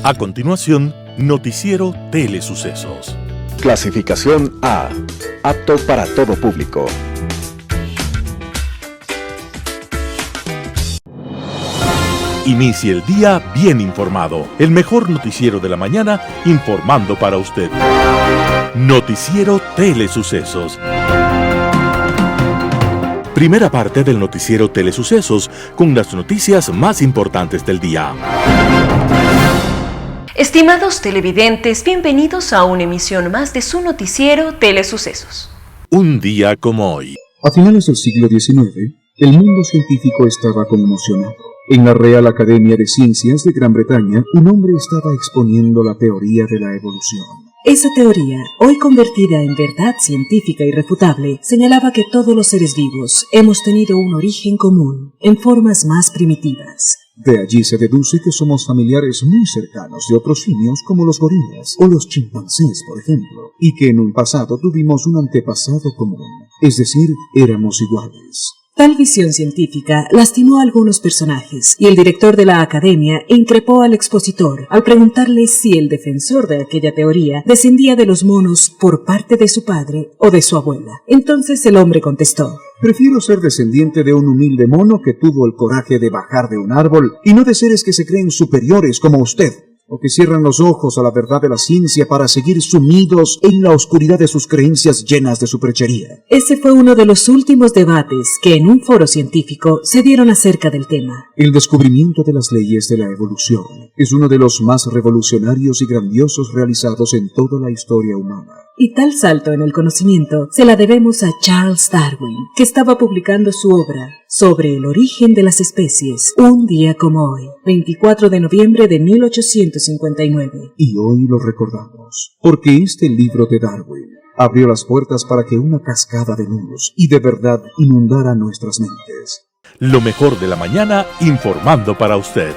A continuación, Noticiero Telesucesos. Clasificación A. Apto para todo público. Inicie el día bien informado. El mejor noticiero de la mañana informando para usted. Noticiero Telesucesos. Primera parte del noticiero Telesucesos con las noticias más importantes del día. Estimados televidentes, bienvenidos a una emisión más de su noticiero Telesucesos. Un día como hoy. A finales del siglo XIX, el mundo científico estaba conmocionado. En la Real Academia de Ciencias de Gran Bretaña, un hombre estaba exponiendo la teoría de la evolución. Esa teoría, hoy convertida en verdad científica irrefutable, señalaba que todos los seres vivos hemos tenido un origen común, en formas más primitivas. De allí se deduce que somos familiares muy cercanos de otros simios como los gorilas o los chimpancés, por ejemplo, y que en un pasado tuvimos un antepasado común, es decir, éramos iguales. Tal visión científica lastimó a algunos personajes y el director de la academia increpó al expositor al preguntarle si el defensor de aquella teoría descendía de los monos por parte de su padre o de su abuela. Entonces el hombre contestó: prefiero ser descendiente de un humilde mono que tuvo el coraje de bajar de un árbol y no de seres que se creen superiores como usted, o que cierran los ojos a la verdad de la ciencia para seguir sumidos en la oscuridad de sus creencias llenas de superchería. Ese fue uno de los últimos debates que en un foro científico se dieron acerca del tema. El descubrimiento de las leyes de la evolución es uno de los más revolucionarios y grandiosos realizados en toda la historia humana. Y tal salto en el conocimiento se la debemos a Charles Darwin, que estaba publicando su obra sobre el origen de las especies, un día como hoy, 24 de noviembre de 1859. Y hoy lo recordamos, porque este libro de Darwin abrió las puertas para que una cascada de luz y de verdad inundara nuestras mentes. Lo mejor de la mañana informando para usted.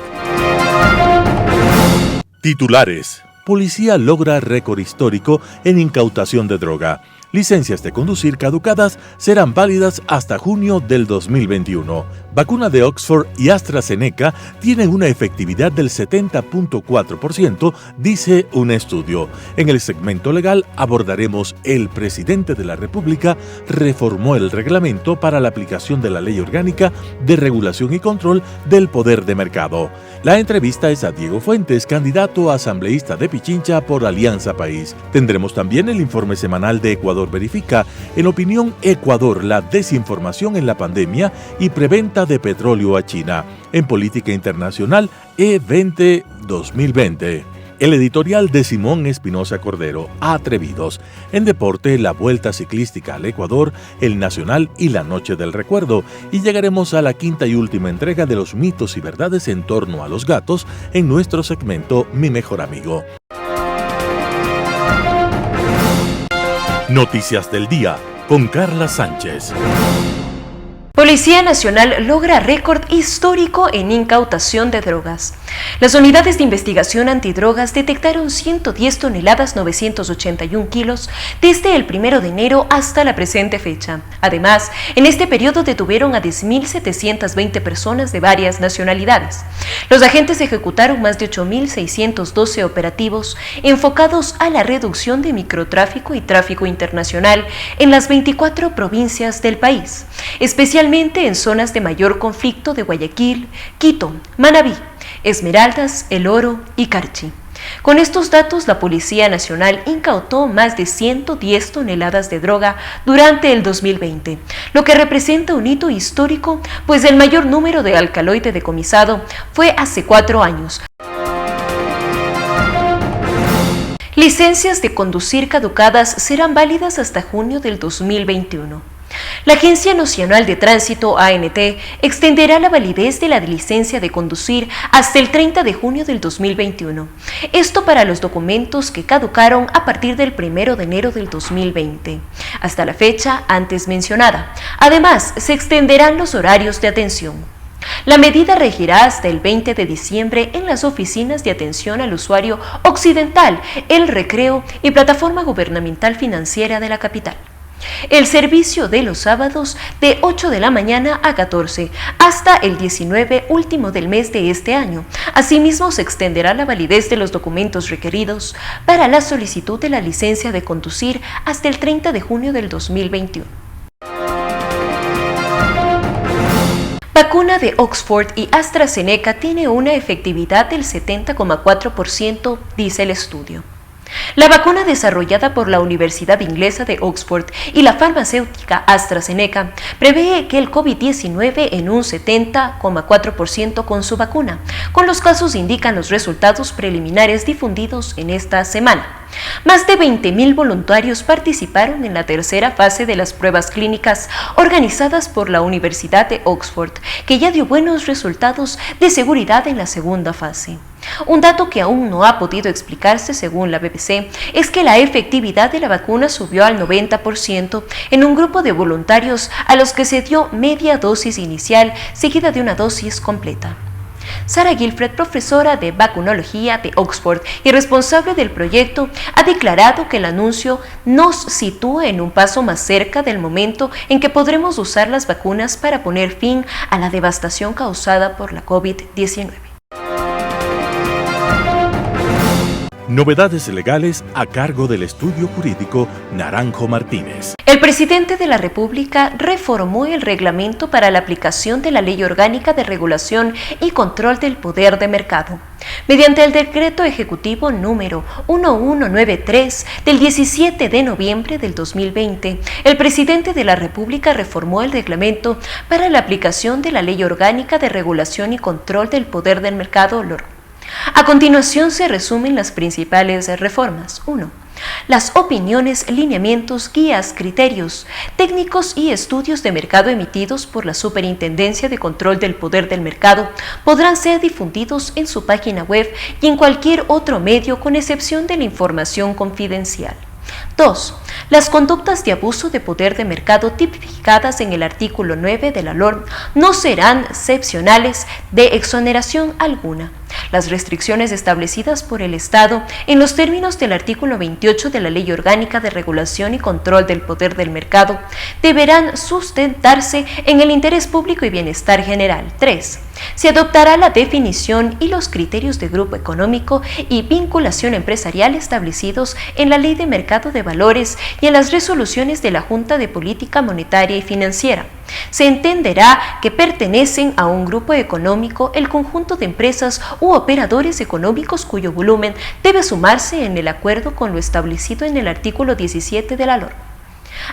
Titulares. Policía logra récord histórico en incautación de droga. Licencias de conducir caducadas serán válidas hasta junio del 2021. Vacuna de Oxford y AstraZeneca tienen una efectividad del 70.4%, dice un estudio. En el segmento legal abordaremos el presidente de la República reformó el reglamento para la aplicación de la Ley Orgánica de Regulación y Control del Poder de Mercado. La entrevista es a Diego Fuentes, candidato a asambleísta de Pichincha por Alianza País. Tendremos también el informe semanal de Ecuador Verifica, en Opinión Ecuador, la desinformación en la pandemia y preventa de petróleo a China. En Política Internacional, E20 2020. El editorial de Simón Espinosa Cordero, Atrevidos. En deporte, la Vuelta Ciclística al Ecuador, el Nacional y la Noche del Recuerdo. Y llegaremos a la quinta y última entrega de los mitos y verdades en torno a los gatos en nuestro segmento Mi Mejor Amigo. Noticias del día con Carla Sánchez. Policía Nacional logra récord histórico en incautación de drogas. Las unidades de investigación antidrogas detectaron 110 toneladas 981 kilos desde el 1 de enero hasta la presente fecha. Además, en este periodo detuvieron a 10.720 personas de varias nacionalidades. Los agentes ejecutaron más de 8.612 operativos enfocados a la reducción de microtráfico y tráfico internacional en las 24 provincias del país, especialmente en zonas de mayor conflicto de Guayaquil, Quito, Manabí, Esmeraldas, El Oro y Carchi. Con estos datos, la Policía Nacional incautó más de 110 toneladas de droga durante el 2020, lo que representa un hito histórico, pues el mayor número de alcaloide decomisado fue hace 4 años. Licencias de conducir caducadas serán válidas hasta junio del 2021. La Agencia Nacional de Tránsito, ANT, extenderá la validez de la licencia de conducir hasta el 30 de junio del 2021. Esto para los documentos que caducaron a partir del 1 de enero del 2020, hasta la fecha antes mencionada. Además, se extenderán los horarios de atención. La medida regirá hasta el 20 de diciembre en las oficinas de atención al usuario Occidental, El Recreo y Plataforma Gubernamental Financiera de la capital. El servicio de los sábados de 8 de la mañana a 14 hasta el 19 último del mes de este año. Asimismo, se extenderá la validez de los documentos requeridos para la solicitud de la licencia de conducir hasta el 30 de junio del 2021. Vacuna de Oxford y AstraZeneca tiene una efectividad del 70,4%, dice el estudio. La vacuna desarrollada por la Universidad Inglesa de Oxford y la farmacéutica AstraZeneca prevé que el COVID-19 en un 70,4% con su vacuna, con los casos indican los resultados preliminares difundidos en esta semana. Más de 20.000 voluntarios participaron en la tercera fase de las pruebas clínicas organizadas por la Universidad de Oxford, que ya dio buenos resultados de seguridad en la segunda fase. Un dato que aún no ha podido explicarse según la BBC es que la efectividad de la vacuna subió al 90% en un grupo de voluntarios a los que se dio media dosis inicial seguida de una dosis completa. Sarah Gilfred, profesora de vacunología de Oxford y responsable del proyecto, ha declarado que el anuncio nos sitúa en un paso más cerca del momento en que podremos usar las vacunas para poner fin a la devastación causada por la COVID-19. Novedades legales a cargo del estudio jurídico Naranjo Martínez. El presidente de la República reformó el reglamento para la aplicación de la Ley Orgánica de Regulación y Control del Poder de Mercado. Mediante el decreto ejecutivo número 1193 del 17 de noviembre del 2020, el presidente de la República reformó el reglamento para la aplicación de la Ley Orgánica de Regulación y Control del Poder del Mercado, LORC. A continuación se resumen las principales reformas. 1. Las opiniones, lineamientos, guías, criterios técnicos y estudios de mercado emitidos por la Superintendencia de Control del Poder del Mercado podrán ser difundidos en su página web y en cualquier otro medio con excepción de la información confidencial. 2. Las conductas de abuso de poder de mercado tipificadas en el artículo 9 de la LORC no serán excepcionales de exoneración alguna. Las restricciones establecidas por el Estado en los términos del artículo 28 de la Ley Orgánica de Regulación y Control del Poder del Mercado deberán sustentarse en el interés público y bienestar general. 3. Se adoptará la definición y los criterios de grupo económico y vinculación empresarial establecidos en la Ley de Mercado de Valores y en las resoluciones de la Junta de Política Monetaria y Financiera. Se entenderá que pertenecen a un grupo económico el conjunto de empresas u operadores económicos cuyo volumen debe sumarse en el acuerdo con lo establecido en el artículo 17 de la LORC.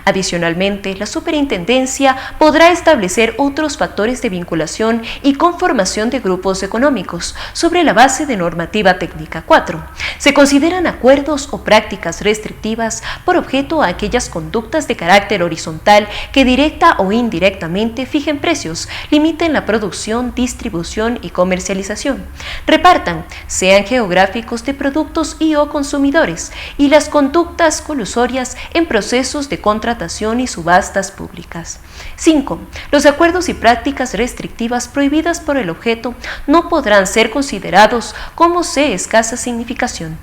Adicionalmente, la Superintendencia podrá establecer otros factores de vinculación y conformación de grupos económicos sobre la base de normativa técnica. 4. Se consideran acuerdos o prácticas restrictivas por objeto a aquellas conductas de carácter horizontal que directa o indirectamente fijen precios, limiten la producción, distribución y comercialización, repartan, sean geográficos, de productos y o consumidores, y las conductas colusorias en procesos de contratación y subastas públicas. 5. Los acuerdos y prácticas restrictivas prohibidas por el objeto no podrán ser considerados como de escasa significación.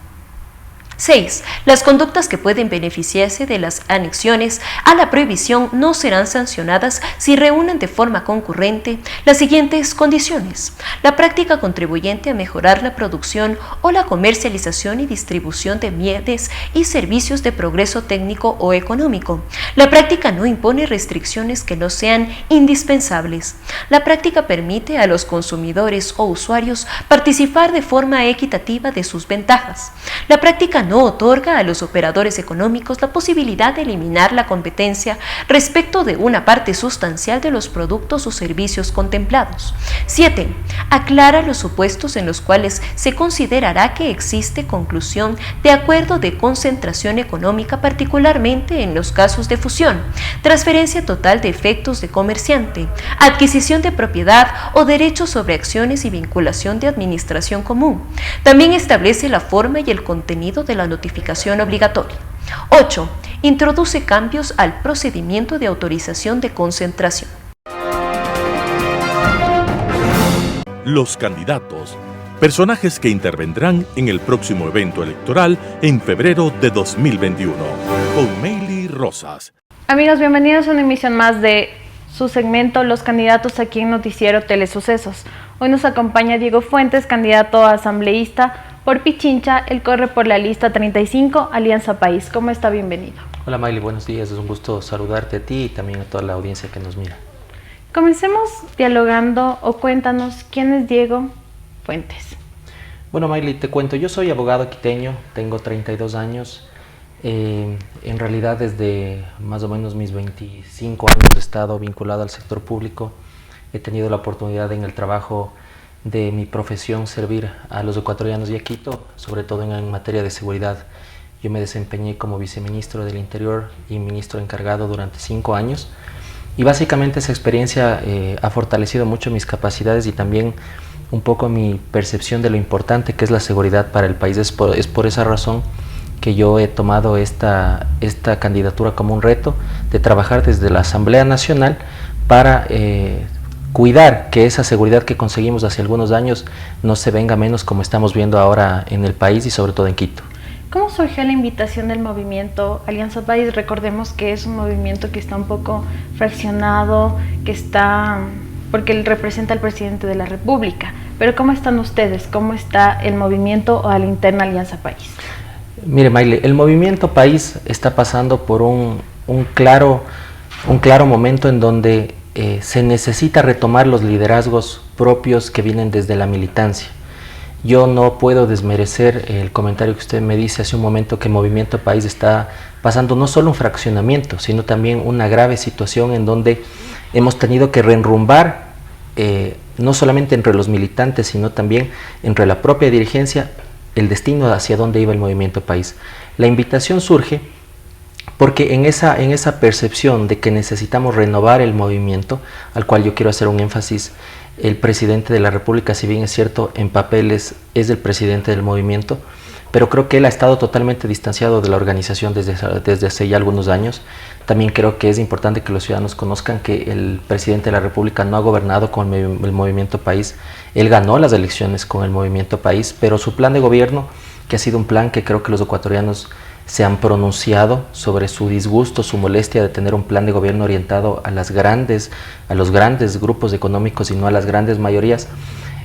6. Las conductas que pueden beneficiarse de las anexiones a la prohibición no serán sancionadas si reúnen de forma concurrente las siguientes condiciones: la práctica contribuyente a mejorar la producción o la comercialización y distribución de bienes y servicios de progreso técnico o económico. La práctica no impone restricciones que no sean indispensables. La práctica permite a los consumidores o usuarios participar de forma equitativa de sus ventajas. La práctica no otorga a los operadores económicos la posibilidad de eliminar la competencia respecto de una parte sustancial de los productos o servicios contemplados. 7. Aclara los supuestos en los cuales se considerará que existe conclusión de acuerdo de concentración económica, particularmente en los casos de fusión, transferencia total de efectos de comerciante, adquisición de propiedad o derechos sobre acciones y vinculación de administración común. También establece la forma y el contenido de la notificación obligatoria. 8. Introduce cambios al procedimiento de autorización de concentración. Los candidatos, personajes que intervendrán en el próximo evento electoral en febrero de 2021, con Meili Rosas. Amigos, bienvenidos a una emisión más de su segmento Los Candidatos aquí en Noticiero Telesucesos. Hoy nos acompaña Diego Fuentes, candidato a asambleísta por Pichincha. Él corre por la lista 35, Alianza País. ¿Cómo está? Bienvenido. Hola Mayli, buenos días. Es un gusto saludarte a ti y también a toda la audiencia que nos mira. Comencemos dialogando o cuéntanos quién es Diego Fuentes. Bueno Mayli, te cuento, yo soy abogado quiteño, tengo 32 años. En realidad desde más o menos mis 25 años he estado vinculado al sector público. He tenido la oportunidad en el trabajo de mi profesión servir a los ecuatorianos y a Quito, sobre todo en materia de seguridad. Yo me desempeñé como viceministro del Interior y ministro encargado durante 5 años y básicamente esa experiencia ha fortalecido mucho mis capacidades y también un poco mi percepción de lo importante que es la seguridad para el país. Es por esa razón que yo he tomado esta candidatura como un reto de trabajar desde la Asamblea Nacional para cuidar que esa seguridad que conseguimos hace algunos años no se venga menos como estamos viendo ahora en el país y sobre todo en Quito. ¿Cómo surgió la invitación del movimiento Alianza País? Recordemos que es un movimiento que está un poco fraccionado, porque él representa al presidente de la República. Pero ¿cómo están ustedes? ¿Cómo está el movimiento a la interna Alianza País? Mire Maile, el movimiento País está pasando por un claro momento en donde se necesita retomar los liderazgos propios que vienen desde la militancia. Yo no puedo desmerecer el comentario que usted me dice hace un momento que Movimiento País está pasando no solo un fraccionamiento, sino también una grave situación en donde hemos tenido que reenrumbar, no solamente entre los militantes, sino también entre la propia dirigencia, el destino hacia dónde iba el Movimiento País. La invitación surge porque en esa percepción de que necesitamos renovar el movimiento, al cual yo quiero hacer un énfasis, el presidente de la República, si bien es cierto, en papeles es el presidente del movimiento, pero creo que él ha estado totalmente distanciado de la organización desde hace ya algunos años. También creo que es importante que los ciudadanos conozcan que el presidente de la República no ha gobernado con el Movimiento País. Él ganó las elecciones con el Movimiento País, pero su plan de gobierno, que ha sido un plan que creo que los ecuatorianos se han pronunciado sobre su disgusto, su molestia de tener un plan de gobierno orientado a los grandes grupos económicos y no a las grandes mayorías.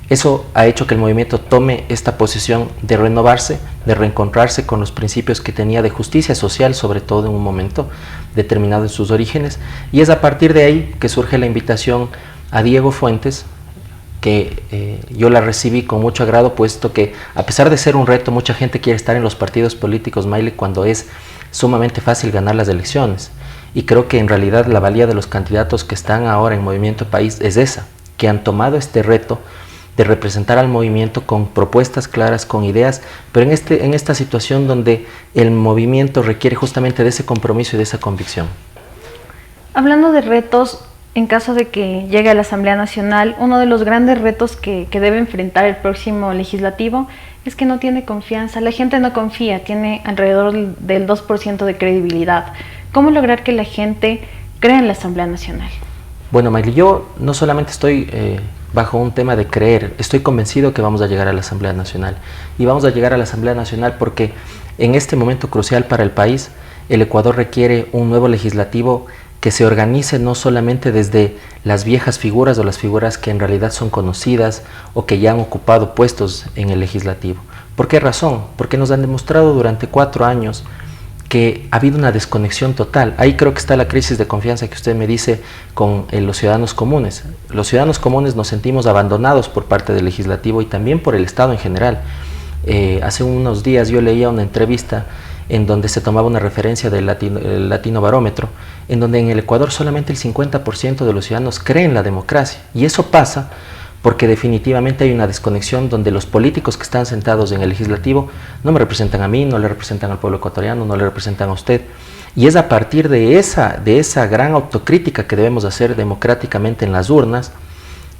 Eso ha hecho que el movimiento tome esta posición de renovarse, de reencontrarse con los principios que tenía de justicia social, sobre todo en un momento determinado en sus orígenes, y es a partir de ahí que surge la invitación a Diego Fuentes, que yo la recibí con mucho agrado, puesto que a pesar de ser un reto, mucha gente quiere estar en los partidos políticos, Maile, cuando es sumamente fácil ganar las elecciones. Y creo que en realidad la valía de los candidatos que están ahora en Movimiento País es esa, que han tomado este reto de representar al movimiento con propuestas claras, con ideas, pero en esta situación donde el movimiento requiere justamente de ese compromiso y de esa convicción. Hablando de retos, en caso de que llegue a la Asamblea Nacional, uno de los grandes retos que debe enfrentar el próximo legislativo es que no tiene confianza. La gente no confía, tiene alrededor del 2% de credibilidad. ¿Cómo lograr que la gente crea en la Asamblea Nacional? Bueno, Mayli, yo no solamente estoy bajo un tema de creer, estoy convencido que vamos a llegar a la Asamblea Nacional. Y vamos a llegar a la Asamblea Nacional porque en este momento crucial para el país, el Ecuador requiere un nuevo legislativo que se organice no solamente desde las viejas figuras o las figuras que en realidad son conocidas o que ya han ocupado puestos en el legislativo. ¿Por qué razón? Porque nos han demostrado durante 4 años que ha habido una desconexión total. Ahí creo que está la crisis de confianza que usted me dice con los ciudadanos comunes. Los ciudadanos comunes nos sentimos abandonados por parte del legislativo y también por el Estado en general. Hace unos días yo leía una entrevista en donde se tomaba una referencia del Latino Barómetro, en donde en el Ecuador solamente el 50% de los ciudadanos creen en la democracia. Y eso pasa porque definitivamente hay una desconexión donde los políticos que están sentados en el legislativo no me representan a mí, no le representan al pueblo ecuatoriano, no le representan a usted. Y es a partir de esa gran autocrítica que debemos hacer democráticamente en las urnas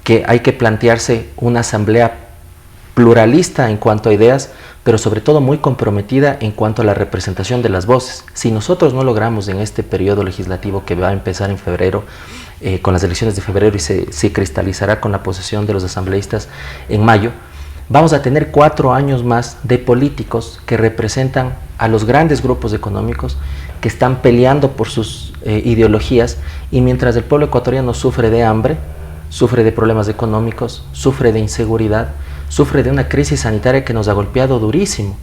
que hay que plantearse una asamblea pluralista en cuanto a ideas, pero sobre todo muy comprometida en cuanto a la representación de las voces. Si nosotros no logramos en este periodo legislativo que va a empezar en febrero, con las elecciones de febrero y se cristalizará con la posesión de los asambleístas en mayo, vamos a tener 4 años más de políticos que representan a los grandes grupos económicos que están peleando por sus ideologías, y mientras el pueblo ecuatoriano sufre de hambre, sufre de problemas económicos, sufre de inseguridad, sufre de una crisis sanitaria que nos ha golpeado durísimo.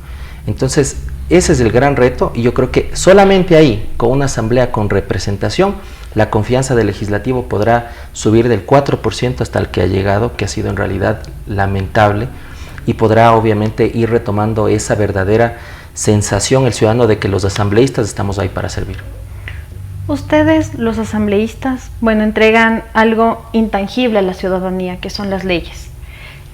Entonces, ese es el gran reto, y yo creo que solamente ahí, con una asamblea con representación, la confianza del legislativo podrá subir del 4% hasta el que ha llegado, que ha sido en realidad lamentable, y podrá obviamente ir retomando esa verdadera sensación el ciudadano de que los asambleístas estamos ahí para servir. Ustedes, los asambleístas, entregan algo intangible a la ciudadanía, que son las leyes.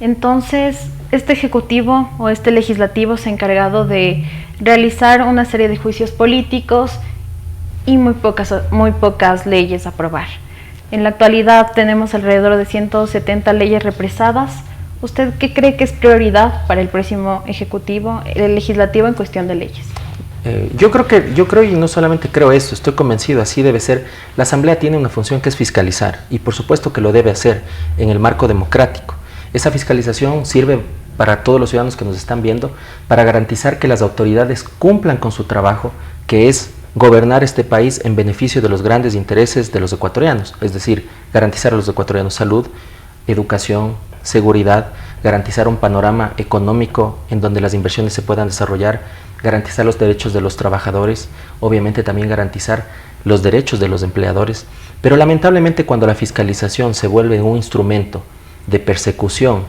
Entonces, este ejecutivo o este legislativo se ha encargado de realizar una serie de juicios políticos y muy pocas leyes a aprobar. En la actualidad tenemos alrededor de 170 leyes represadas. ¿Usted qué cree que es prioridad para el próximo ejecutivo, el legislativo, en cuestión de leyes? Yo creo, y no solamente creo esto, estoy convencido, así debe ser. La Asamblea tiene una función que es fiscalizar, y por supuesto que lo debe hacer en el marco democrático. Esa fiscalización sirve para todos los ciudadanos que nos están viendo, para garantizar que las autoridades cumplan con su trabajo, que es gobernar este país en beneficio de los grandes intereses de los ecuatorianos, es decir, garantizar a los ecuatorianos salud, educación, seguridad, garantizar un panorama económico en donde las inversiones se puedan desarrollar, garantizar los derechos de los trabajadores, obviamente también garantizar los derechos de los empleadores. Pero lamentablemente, cuando la fiscalización se vuelve un instrumento de persecución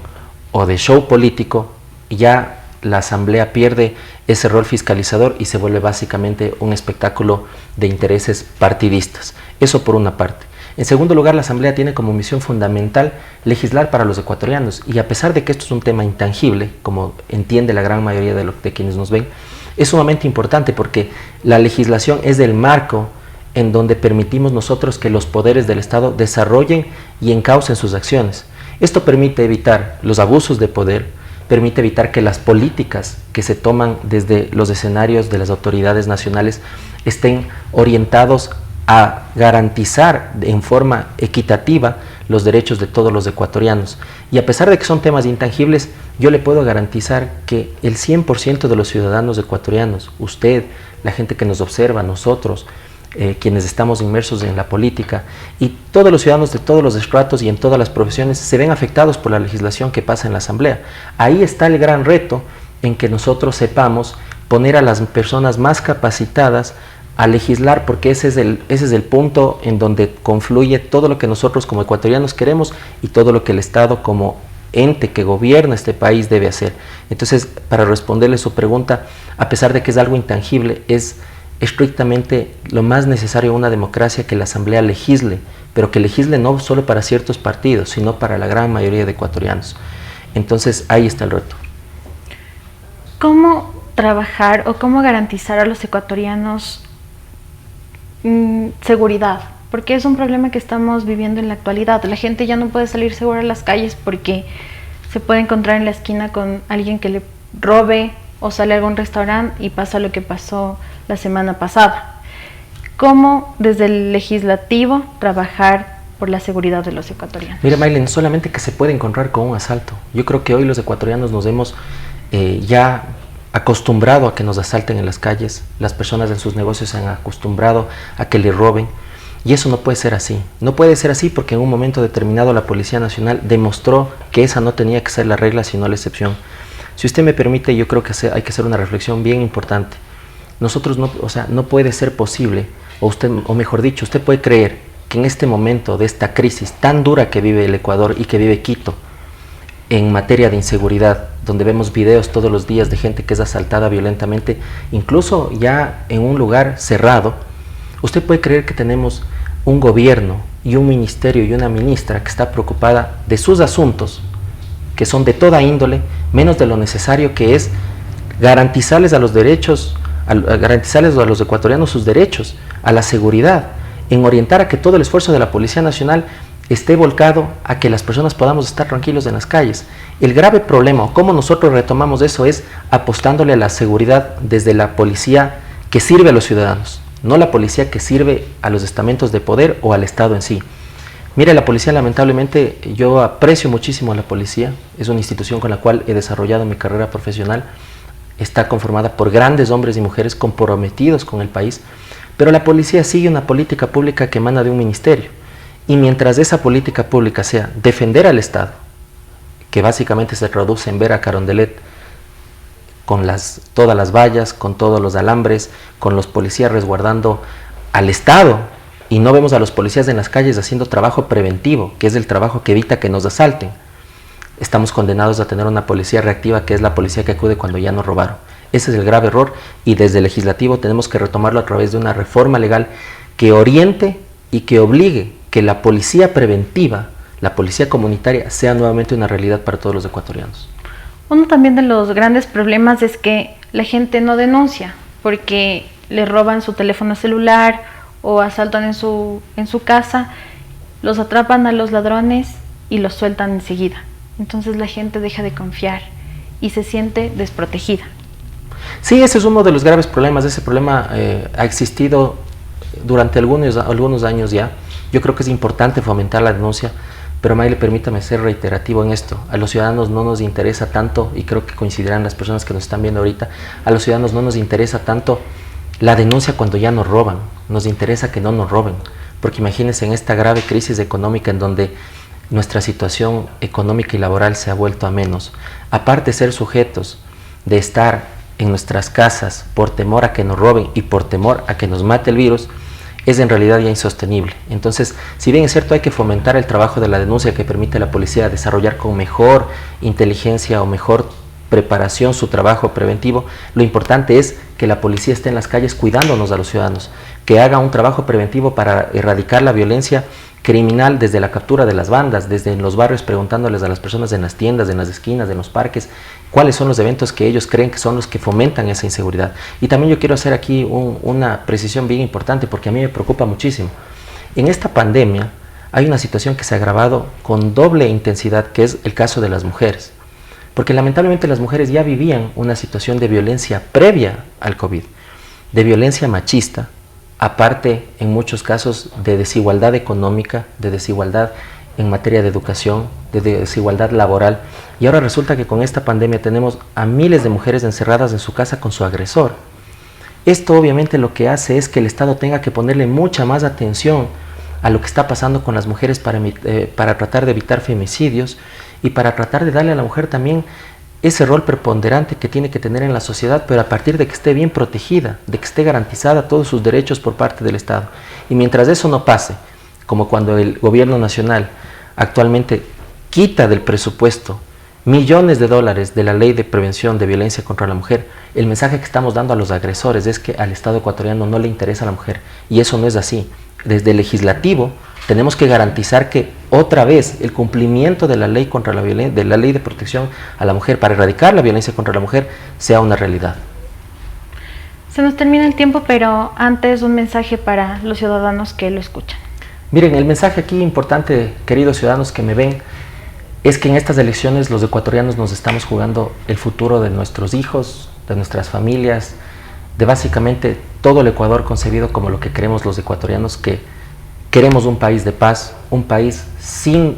o de show político, ya la Asamblea pierde ese rol fiscalizador y se vuelve básicamente un espectáculo de intereses partidistas. Eso por una parte. En segundo lugar, la Asamblea tiene como misión fundamental legislar para los ecuatorianos, y a pesar de que esto es un tema intangible, como entiende la gran mayoría de quienes nos ven, es sumamente importante porque la legislación es el marco en donde permitimos nosotros que los poderes del Estado desarrollen y encaucen sus acciones. Esto permite evitar los abusos de poder, permite evitar que las políticas que se toman desde los escenarios de las autoridades nacionales estén orientados a garantizar en forma equitativa los derechos de todos los ecuatorianos. Y a pesar de que son temas intangibles, yo le puedo garantizar que el 100% de los ciudadanos ecuatorianos, usted, la gente que nos observa, nosotros, quienes estamos inmersos en la política, y todos los ciudadanos de todos los estratos y en todas las profesiones, se ven afectados por la legislación que pasa en la Asamblea. Ahí está el gran reto, en que nosotros sepamos poner a las personas más capacitadas a legislar, porque ese es el punto en donde confluye todo lo que nosotros como ecuatorianos queremos y todo lo que el Estado como ente que gobierna este país debe hacer. Entonces, para responderle su pregunta, a pesar de que es algo intangible, es estrictamente lo más necesario en una democracia que la Asamblea legisle, pero que legisle no solo para ciertos partidos, sino para la gran mayoría de ecuatorianos. Entonces, ahí está el reto. ¿Cómo trabajar o cómo garantizar a los ecuatorianos seguridad? Porque es un problema que estamos viviendo en la actualidad. La gente ya no puede salir segura a las calles porque se puede encontrar en la esquina con alguien que le robe, o sale a algún restaurante y pasa lo que pasó la semana pasada. ¿Cómo desde el legislativo trabajar por la seguridad de los ecuatorianos? Mire, Maylen, solamente que se puede encontrar con un asalto. Yo creo que hoy los ecuatorianos nos hemos ya acostumbrado a que nos asalten en las calles. Las personas en sus negocios se han acostumbrado a que le roben, y eso no puede ser así. No puede ser así porque en un momento determinado la Policía Nacional demostró que esa no tenía que ser la regla sino la excepción. Si usted me permite, yo creo que hay que hacer una reflexión bien importante. Nosotros no puede ser posible, o mejor dicho, usted puede creer que en este momento de esta crisis tan dura que vive el Ecuador y que vive Quito en materia de inseguridad, donde vemos videos todos los días de gente que es asaltada violentamente, incluso ya en un lugar cerrado, usted puede creer que tenemos un gobierno y un ministerio y una ministra que está preocupada de sus asuntos, que son de toda índole, menos de lo necesario, que es garantizarles a los ecuatorianos sus derechos, a la seguridad, en orientar a que todo el esfuerzo de la Policía Nacional esté volcado a que las personas podamos estar tranquilos en las calles. El grave problema, o cómo nosotros retomamos eso, es apostándole a la seguridad desde la policía que sirve a los ciudadanos, no la policía que sirve a los estamentos de poder o al Estado en sí. Mire, la policía, lamentablemente, yo aprecio muchísimo a la policía, es una institución con la cual he desarrollado mi carrera profesional. está conformada por grandes hombres y mujeres comprometidos con el país, pero la policía sigue una política pública que emana de un ministerio. Y mientras esa política pública sea defender al Estado, que básicamente se traduce en ver a Carondelet con todas las vallas, con todos los alambres, con los policías resguardando al Estado, y no vemos a los policías en las calles haciendo trabajo preventivo, que es el trabajo que evita que nos asalten, estamos condenados a tener una policía reactiva, que es la policía que acude cuando ya nos robaron. Ese es el grave error, y desde el legislativo tenemos que retomarlo a través de una reforma legal que oriente y que obligue que la policía preventiva, la policía comunitaria, sea nuevamente una realidad para todos los ecuatorianos. Uno también de los grandes problemas es que la gente no denuncia porque le roban su teléfono celular o asaltan en su casa, los atrapan a los ladrones y los sueltan enseguida. Entonces la gente deja de confiar y se siente desprotegida. Sí, ese es uno de los graves problemas. Ese problema ha existido durante algunos años ya. Yo creo que es importante fomentar la denuncia, pero Maile, permítame ser reiterativo en esto. A los ciudadanos no nos interesa tanto, y creo que coincidirán las personas que nos están viendo ahorita, a los ciudadanos no nos interesa tanto la denuncia cuando ya nos roban. Nos interesa que no nos roben, porque imagínense en esta grave crisis económica en donde nuestra situación económica y laboral se ha vuelto a menos. Aparte de ser sujetos de estar en nuestras casas por temor a que nos roben y por temor a que nos mate el virus, es en realidad ya insostenible. Entonces, si bien es cierto, hay que fomentar el trabajo de la denuncia que permite a la policía desarrollar con mejor inteligencia o mejor preparación su trabajo preventivo, lo importante es que la policía esté en las calles cuidándonos a los ciudadanos, que haga un trabajo preventivo para erradicar la violencia criminal desde la captura de las bandas, desde en los barrios preguntándoles a las personas en las tiendas, en las esquinas, en los parques, cuáles son los eventos que ellos creen que son los que fomentan esa inseguridad. Y también yo quiero hacer aquí una precisión bien importante, porque a mí me preocupa muchísimo. En esta pandemia hay una situación que se ha agravado con doble intensidad, que es el caso de las mujeres. Porque lamentablemente las mujeres ya vivían una situación de violencia previa al COVID, de violencia machista, aparte en muchos casos de desigualdad económica, de desigualdad en materia de educación, de desigualdad laboral, y ahora resulta que con esta pandemia tenemos a miles de mujeres encerradas en su casa con su agresor. Esto obviamente lo que hace es que el Estado tenga que ponerle mucha más atención a lo que está pasando con las mujeres para tratar de evitar femicidios y para tratar de darle a la mujer también ese rol preponderante que tiene que tener en la sociedad, pero a partir de que esté bien protegida, de que esté garantizada todos sus derechos por parte del Estado. Y mientras eso no pase, como cuando el gobierno nacional actualmente quita del presupuesto millones de dólares de la Ley de Prevención de Violencia contra la Mujer, el mensaje que estamos dando a los agresores es que al Estado ecuatoriano no le interesa a la mujer, y eso no es así. Desde el legislativo tenemos que garantizar que otra vez el cumplimiento de la ley contra la violencia, de la ley de protección a la mujer para erradicar la violencia contra la mujer, sea una realidad. Se nos termina el tiempo, pero antes un mensaje para los ciudadanos que lo escuchan. Miren, el mensaje aquí importante, queridos ciudadanos que me ven, es que en estas elecciones los ecuatorianos nos estamos jugando el futuro de nuestros hijos, de nuestras familias, de básicamente todo el Ecuador concebido como lo que queremos los ecuatorianos, que queremos un país de paz, un país sin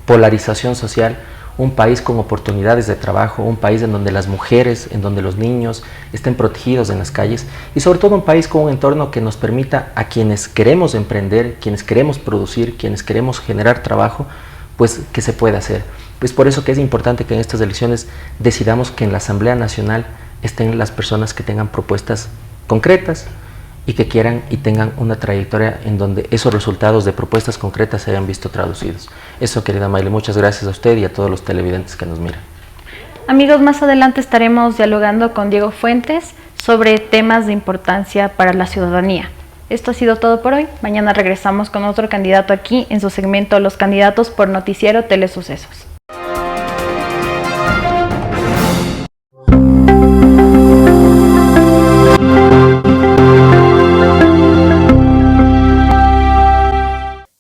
polarización social, un país con oportunidades de trabajo, un país en donde las mujeres, en donde los niños estén protegidos en las calles, y sobre todo un país con un entorno que nos permita a quienes queremos emprender, quienes queremos producir, quienes queremos generar trabajo, pues que se pueda hacer. Pues por eso que es importante que en estas elecciones decidamos que en la Asamblea Nacional estén las personas que tengan propuestas concretas y que quieran y tengan una trayectoria en donde esos resultados de propuestas concretas se hayan visto traducidos. Eso, querida Maile, muchas gracias a usted y a todos los televidentes que nos miran. Amigos, más adelante estaremos dialogando con Diego Fuentes sobre temas de importancia para la ciudadanía. Esto ha sido todo por hoy. Mañana regresamos con otro candidato aquí en su segmento Los Candidatos por Noticiero Telesucesos.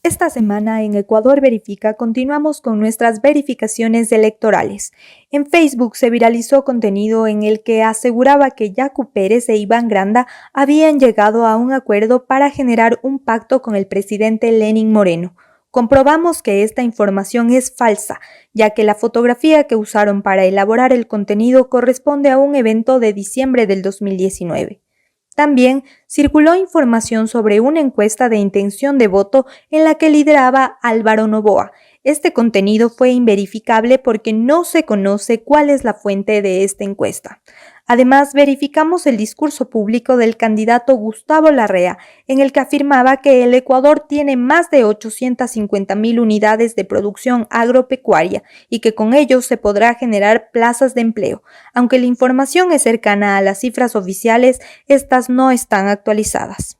Esta semana en Ecuador Verifica continuamos con nuestras verificaciones electorales. En Facebook se viralizó contenido en el que aseguraba que Yacu Pérez e Iván Granda habían llegado a un acuerdo para generar un pacto con el presidente Lenín Moreno. comprobamos que esta información es falsa, ya que la fotografía que usaron para elaborar el contenido corresponde a un evento de diciembre del 2019. También circuló información sobre una encuesta de intención de voto en la que lideraba Álvaro Noboa. Este contenido fue inverificable porque no se conoce cuál es la fuente de esta encuesta. Además, verificamos el discurso público del candidato Gustavo Larrea, en el que afirmaba que el Ecuador tiene más de 850.000 unidades de producción agropecuaria y que con ello se podrá generar plazas de empleo. Aunque la información es cercana a las cifras oficiales, estas no están actualizadas.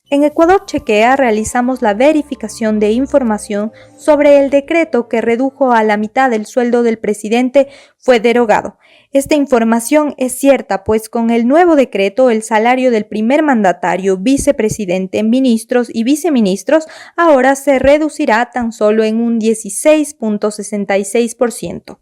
En Ecuador Chequea realizamos la verificación de información sobre el decreto que redujo a la mitad el sueldo del presidente fue derogado. Esta información es cierta, pues con el nuevo decreto el salario del primer mandatario, vicepresidente, ministros y viceministros ahora se reducirá tan solo en un 16.66%.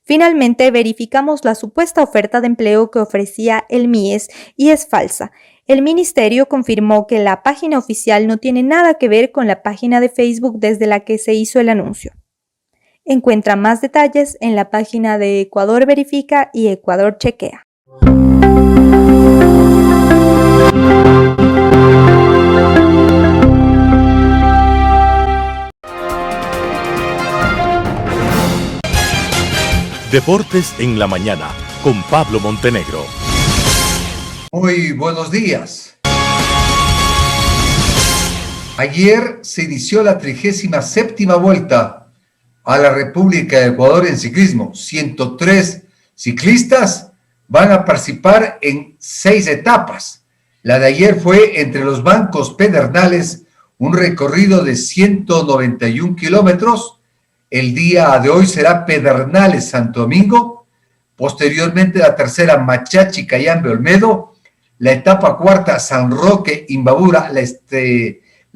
Finalmente, verificamos la supuesta oferta de empleo que ofrecía el MIES y es falsa. El ministerio confirmó que la página oficial no tiene nada que ver con la página de Facebook desde la que se hizo el anuncio. Encuentra más detalles en la página de Ecuador Verifica y Ecuador Chequea. Deportes en la mañana con Pablo Montenegro. Muy buenos días. Ayer se inició la 37ª vuelta a la República de Ecuador en ciclismo. 103 ciclistas van a participar en 6 etapas. La de ayer fue entre los bancos Pedernales, un recorrido de 191 kilómetros. El día de hoy será Pedernales Santo Domingo. Posteriormente la tercera Machachi Cayambe Olmedo. La etapa cuarta, San Roque, Imbabura, la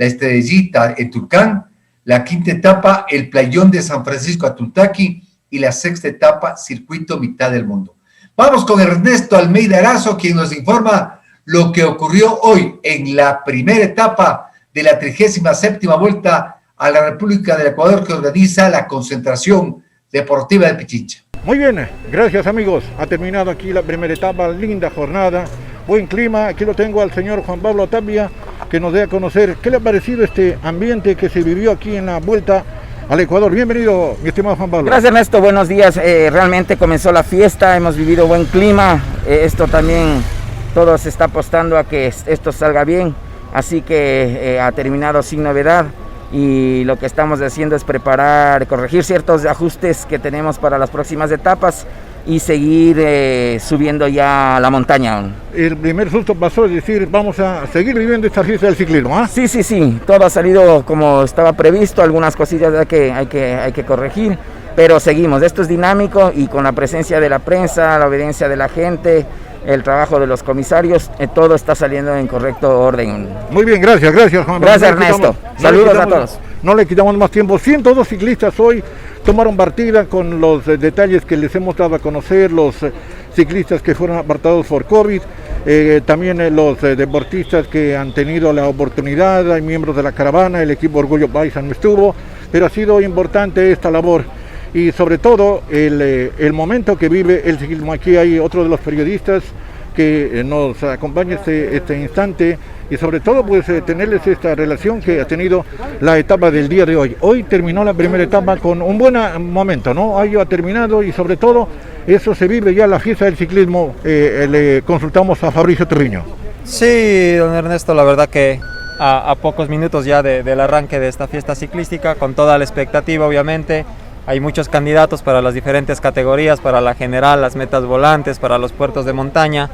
Estrellita, Etucán. La quinta etapa, el Playón de San Francisco, Atuntaqui. Y la sexta etapa, Circuito Mitad del Mundo. Vamos con Ernesto Almeida Erazo, quien nos informa lo que ocurrió hoy en la primera etapa de la 37ª vuelta a la República del Ecuador que organiza la concentración deportiva de Pichincha. Muy bien, gracias amigos. Ha terminado aquí la primera etapa, linda jornada. Buen clima, aquí lo tengo al señor Juan Pablo Tapia, que nos dé a conocer qué le ha parecido este ambiente que se vivió aquí en la vuelta al Ecuador. Bienvenido, mi estimado Juan Pablo. Gracias Ernesto, buenos días. Realmente comenzó la fiesta, hemos vivido buen clima. Esto también, todo se está apostando a que esto salga bien, así que ha terminado sin novedad. Y lo que estamos haciendo es preparar, corregir ciertos ajustes que tenemos para las próximas etapas y seguir subiendo ya a la montaña. El primer susto pasó, es decir, vamos a seguir viviendo esta fiesta del ciclismo, ¿ah? Sí, todo ha salido como estaba previsto, algunas cosillas hay que corregir, pero seguimos. Esto es dinámico y con la presencia de la prensa, la obediencia de la gente, el trabajo de los comisarios, todo está saliendo en correcto orden. Muy bien, gracias Juan. Gracias Ernesto, saludos a todos. No le quitamos más tiempo. 102 ciclistas hoy tomaron partida con los detalles que les hemos dado a conocer, los ciclistas que fueron apartados por COVID, también los deportistas que han tenido la oportunidad, hay miembros de la caravana, el equipo Orgullo Paisa no estuvo, pero ha sido importante esta labor. Y sobre todo el momento que vive el ciclismo. Aquí hay otro de los periodistas que nos acompaña este instante y sobre todo pues tenerles esta relación que ha tenido la etapa del día de hoy. Hoy terminó la primera etapa con un buen momento, ¿no? Hoy ha terminado y sobre todo eso se vive ya la fiesta del ciclismo. Le consultamos a Fabricio Treviño. Sí, don Ernesto, la verdad que a pocos minutos ya del arranque de esta fiesta ciclística, con toda la expectativa obviamente. Hay muchos candidatos para las diferentes categorías, para la general, las metas volantes, para los puertos de montaña,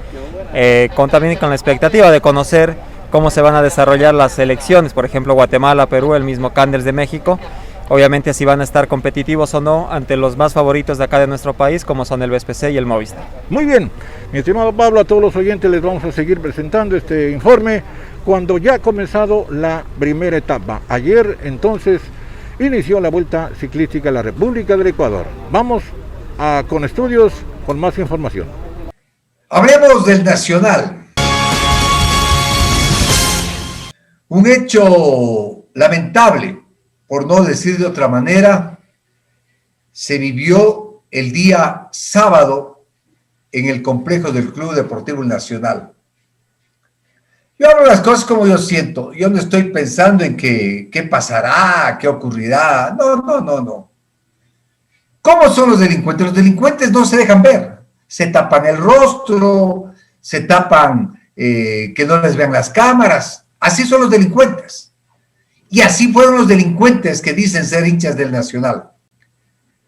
también con la expectativa de conocer cómo se van a desarrollar las elecciones, por ejemplo Guatemala, Perú, el mismo Candels de México, obviamente si van a estar competitivos o no ante los más favoritos de acá de nuestro país, como son el BSPC y el Movistar. Muy bien, mi estimado Pablo, a todos los oyentes les vamos a seguir presentando este informe cuando ya ha comenzado la primera etapa. Ayer entonces inició la Vuelta Ciclística a la República del Ecuador. Vamos con estudios, con más información. Hablemos del Nacional. Un hecho lamentable. por no decir de otra manera, se vivió el día sábado en el complejo del Club Deportivo Nacional. Yo hablo las cosas como yo siento. Yo no estoy pensando en qué pasará, qué ocurrirá. No. ¿Cómo son los delincuentes? Los delincuentes no se dejan ver. Se tapan el rostro, se tapan que no les vean las cámaras. Así son los delincuentes. Y así fueron los delincuentes que dicen ser hinchas del Nacional.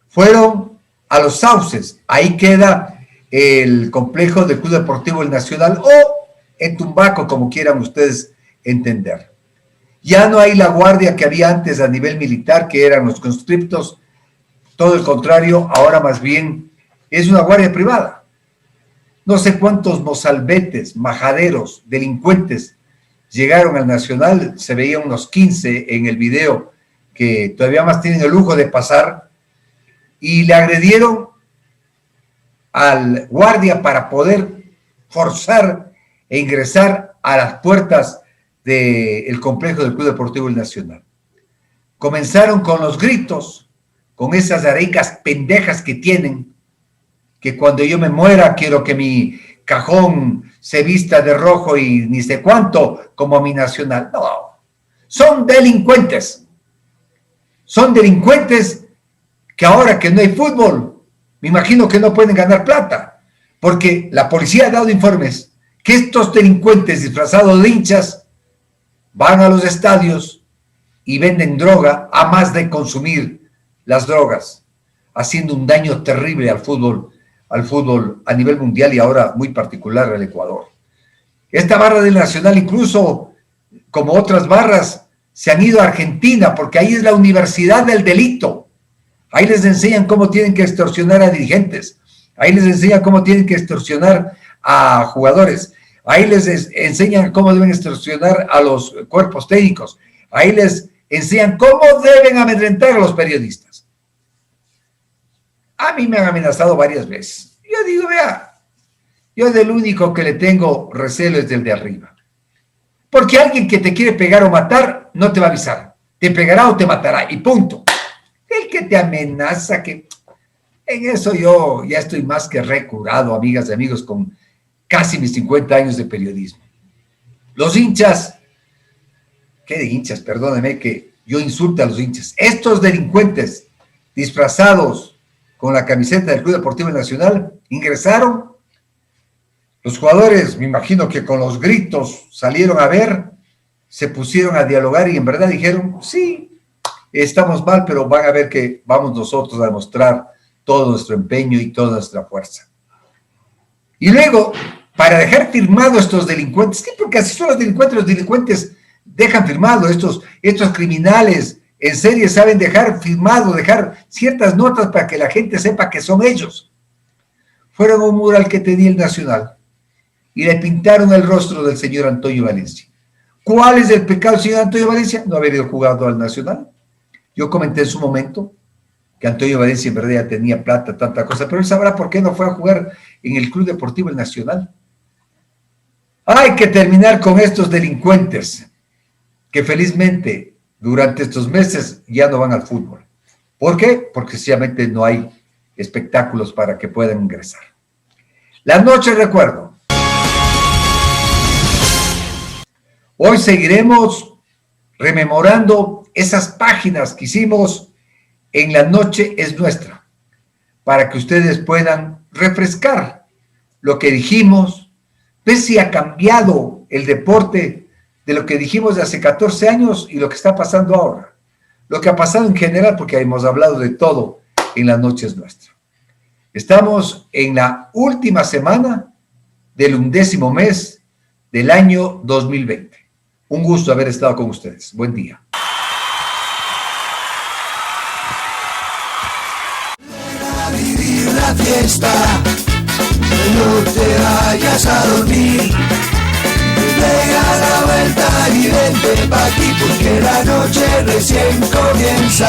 Fueron a los Sauces. Ahí queda el complejo del Club Deportivo El Nacional o en Tumbaco, como quieran ustedes entender. Ya no hay la guardia que había antes a nivel militar, que eran los conscriptos. Todo el contrario, ahora más bien es una guardia privada. No sé cuántos mozalbetes, majaderos, delincuentes llegaron al Nacional, se veían unos 15 en el video que todavía más tienen el lujo de pasar, y le agredieron al guardia para poder forzar e ingresar a las puertas del complejo del Club Deportivo El Nacional. Comenzaron con los gritos, con esas arecas pendejas que tienen, que cuando yo me muera quiero que mi cajón se vista de rojo y ni sé cuánto como mi Nacional. No, son delincuentes. Son delincuentes que ahora que no hay fútbol, me imagino que no pueden ganar plata, porque la policía ha dado informes que estos delincuentes disfrazados de hinchas van a los estadios y venden droga a más de consumir las drogas, haciendo un daño terrible al fútbol a nivel mundial y ahora muy particular al Ecuador. Esta barra del Nacional, incluso como otras barras, se han ido a Argentina porque ahí es la universidad del delito. Ahí les enseñan cómo tienen que extorsionar a dirigentes. Ahí les enseñan cómo tienen que extorsionar a jugadores. Ahí les enseñan cómo deben extorsionar a los cuerpos técnicos. Ahí les enseñan cómo deben amedrentar a los periodistas. A mí me han amenazado varias veces. Yo digo, vea, yo del único que le tengo recelo es del de arriba. Porque alguien que te quiere pegar o matar no te va a avisar. Te pegará o te matará y punto. El que te amenaza, que en eso yo ya estoy más que recurado, amigas y amigos, con casi mis 50 años de periodismo. Los hinchas, ¿qué de hinchas? Perdóneme que yo insulte a los hinchas. Estos delincuentes disfrazados con la camiseta del Club Deportivo Nacional ingresaron. Los jugadores, me imagino que con los gritos salieron a ver, se pusieron a dialogar y en verdad dijeron, sí, estamos mal, pero van a ver que vamos nosotros a demostrar todo nuestro empeño y toda nuestra fuerza. Y luego, para dejar firmado a estos delincuentes, ¿sí? Porque así son los delincuentes dejan firmado, estos criminales en serie saben dejar firmado, dejar ciertas notas para que la gente sepa que son ellos. Fueron a un mural que tenía el Nacional y le pintaron el rostro del señor Antonio Valencia. ¿Cuál es el pecado del señor Antonio Valencia? No haber ido jugando al Nacional. Yo comenté en su momento que Antonio Valencia en verdad ya tenía plata, tanta cosa, pero él sabrá por qué no fue a jugar en el Club Deportivo El Nacional. Hay que terminar con estos delincuentes que felizmente durante estos meses ya no van al fútbol. ¿Por qué? Porque sencillamente no hay espectáculos para que puedan ingresar. Las noches, recuerdo. Hoy seguiremos rememorando esas páginas que hicimos en La Noche es Nuestra, para que ustedes puedan refrescar lo que dijimos, ver si ha cambiado el deporte de lo que dijimos de hace 14 años y lo que está pasando ahora. Lo que ha pasado en general, porque hemos hablado de todo en La Noche es Nuestra. Estamos en la última semana del 11º mes del año 2020. Un gusto haber estado con ustedes. Buen día. Vivir la fiesta, no te vayas a dormir. Pega la vuelta y vente pa' aquí porque la noche recién comienza.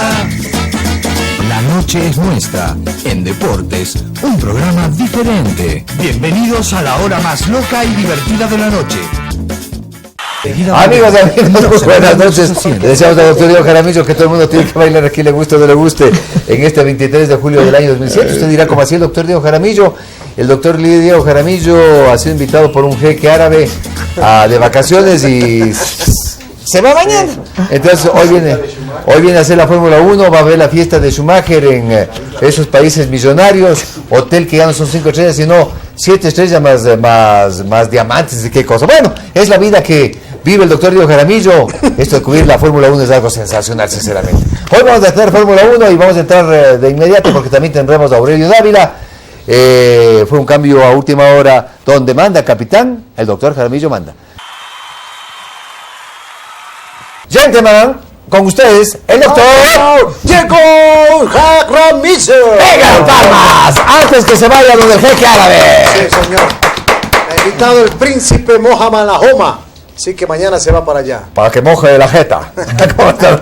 La noche es nuestra. En Deportes, un programa diferente. Bienvenidos a la hora más loca y divertida de la noche. Amigos, buenas noches. Le deseamos al doctor Diego Jaramillo que todo el mundo tiene que bailar aquí, le guste o no le guste, en este 23 de julio del año 2007. Usted dirá, ¿cómo así el doctor Diego Jaramillo? El doctor Diego Jaramillo ha sido invitado por un jeque árabe de vacaciones y se va mañana. Entonces hoy viene a hacer la Fórmula 1, va a ver la fiesta de Schumacher en esos países millonarios, hotel que ya no son 5 estrellas, sino 7 estrellas más diamantes y qué cosa. Bueno, es la vida que vive el doctor Diego Jaramillo. Esto de cubrir la Fórmula 1 es algo sensacional, sinceramente. Hoy vamos a tener Fórmula 1 y vamos a entrar de inmediato porque también tendremos a Aurelio Dávila. Fue un cambio a última hora donde manda capitán, el doctor Jaramillo manda. Gentlemen, con ustedes, el doctor Diego Jaramillo. ¡Venga, palmas! Antes que se vaya lo del jeque árabe. Sí, señor. Ha invitado el príncipe Mohamed Lahoma. Así que mañana se va para allá. Para que moje la jeta.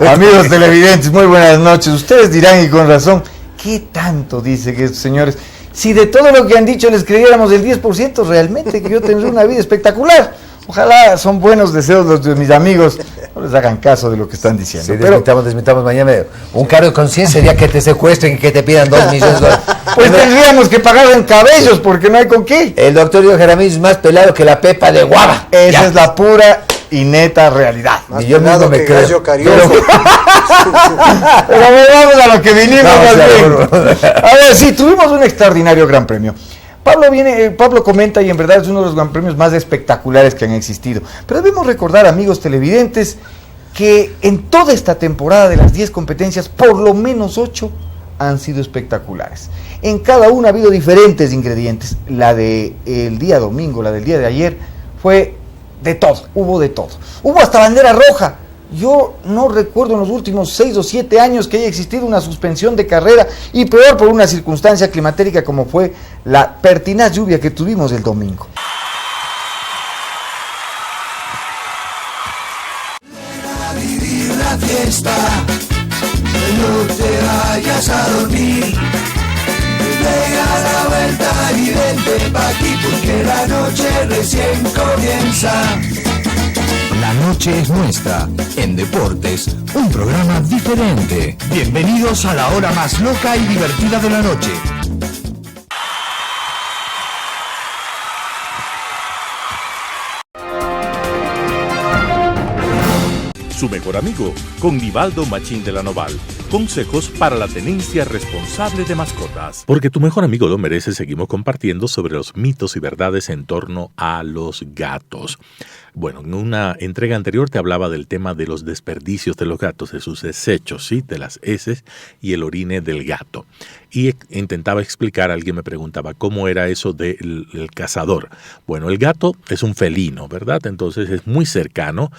Amigos televidentes, muy buenas noches. Ustedes dirán, y con razón, ¿qué tanto dice que estos señores? Si de todo lo que han dicho les creyéramos el 10%, realmente que yo tendré una vida espectacular. Ojalá, son buenos deseos los de mis amigos, no les hagan caso de lo que están diciendo. Sí, desmitamos mañana. Un cargo de conciencia sería que te secuestren y que te pidan $2 millones. Pues tendríamos que pagar en cabellos porque no hay con qué. El doctor Diego Jaramillo es más pelado que la pepa de guava. Esa es la pura y neta realidad. Más y yo mismo me creo. Pero vamos a lo que vinimos. A ver, sí, tuvimos un extraordinario gran premio. Pablo comenta, y en verdad es uno de los gran premios más espectaculares que han existido. Pero debemos recordar, amigos televidentes, que en toda esta temporada de las 10 competencias, por lo menos 8 han sido espectaculares. En cada una ha habido diferentes ingredientes. La del día domingo, la del día de ayer, fue de todo, hubo de todo. Hubo hasta bandera roja. Yo no recuerdo en los últimos 6 o 7 años que haya existido una suspensión de carrera, y peor por una circunstancia climatérica como fue la pertinaz lluvia que tuvimos el domingo. A vivir la fiesta, no te vayas a dormir. Pega la vuelta y vente pa' aquí porque la noche recién comienza. La noche es nuestra. En Deportes, un programa diferente. Bienvenidos a la hora más loca y divertida de la noche. Su mejor amigo, con Nivaldo Machín de la Noval. Consejos para la tenencia responsable de mascotas. Porque tu mejor amigo lo merece, seguimos compartiendo sobre los mitos y verdades en torno a los gatos. Bueno, en una entrega anterior te hablaba del tema de los desperdicios de los gatos, de sus desechos, ¿sí? De las heces y el orine del gato. Y intentaba explicar, alguien me preguntaba cómo era eso del cazador. Bueno, el gato es un felino, ¿verdad? Entonces es muy cercano.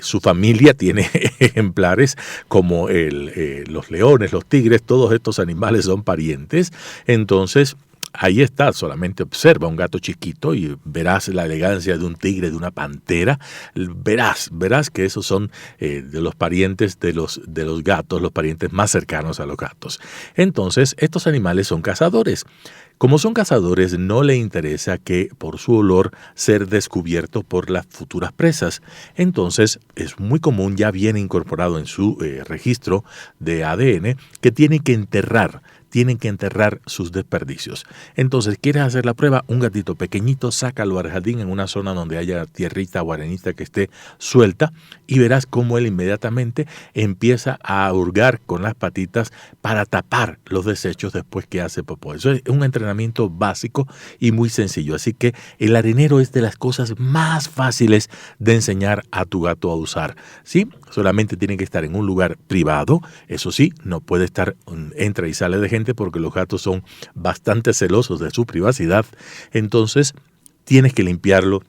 Su familia tiene ejemplares como los leones, los tigres, todos estos animales son parientes. Entonces, ahí está, solamente observa un gato chiquito y verás la elegancia de un tigre, de una pantera. Verás que esos son de los parientes de los gatos, los parientes más cercanos a los gatos. Entonces, estos animales son cazadores. Como son cazadores, no le interesa que por su olor ser descubierto por las futuras presas. Entonces, es muy común, ya viene incorporado en su registro de ADN, que tienen que enterrar sus desperdicios. Entonces, ¿quieres hacer la prueba? Un gatito pequeñito, sácalo al jardín en una zona donde haya tierrita o arenita que esté suelta y verás cómo él inmediatamente empieza a hurgar con las patitas para tapar los desechos después que hace popó. Eso es un entrenamiento básico y muy sencillo. Así que el arenero es de las cosas más fáciles de enseñar a tu gato a usar, ¿sí? Solamente tiene que estar en un lugar privado. Eso sí, no puede estar, entra y sale de gente porque los gatos son bastante celosos de su privacidad. Entonces, tienes que limpiarlo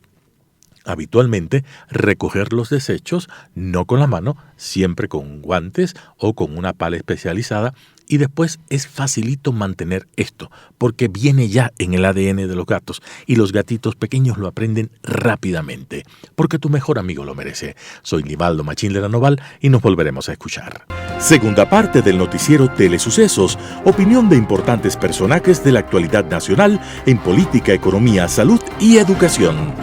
habitualmente, recoger los desechos, no con la mano, siempre con guantes o con una pala especializada. Y después es facilito mantener esto, porque viene ya en el ADN de los gatos y los gatitos pequeños lo aprenden rápidamente, porque tu mejor amigo lo merece. Soy Nivaldo Machín de la Noval y nos volveremos a escuchar. Segunda parte del noticiero Telesucesos, opinión de importantes personajes de la actualidad nacional en política, economía, salud y educación.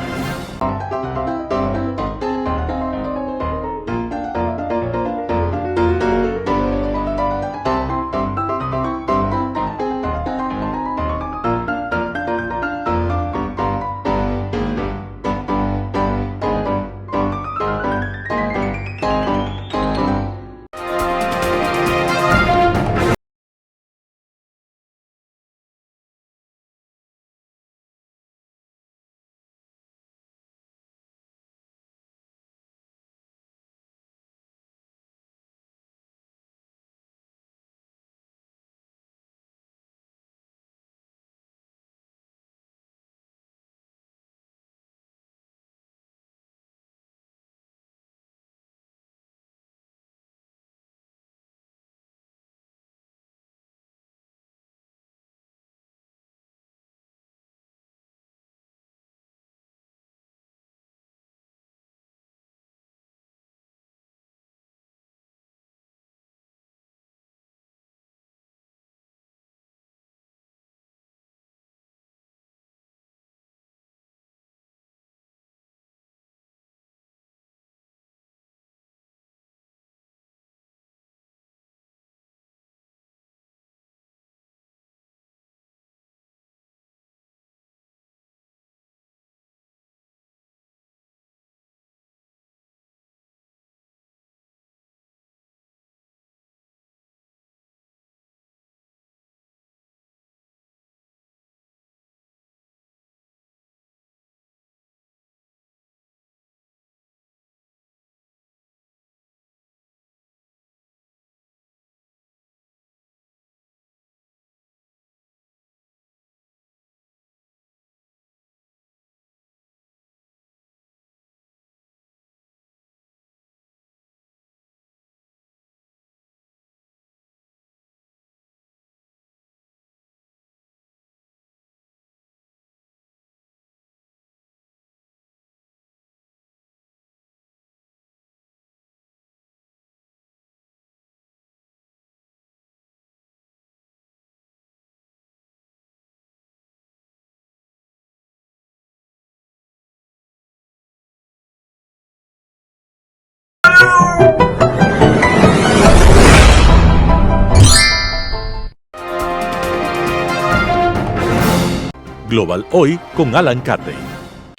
Global Hoy con Alan Carney.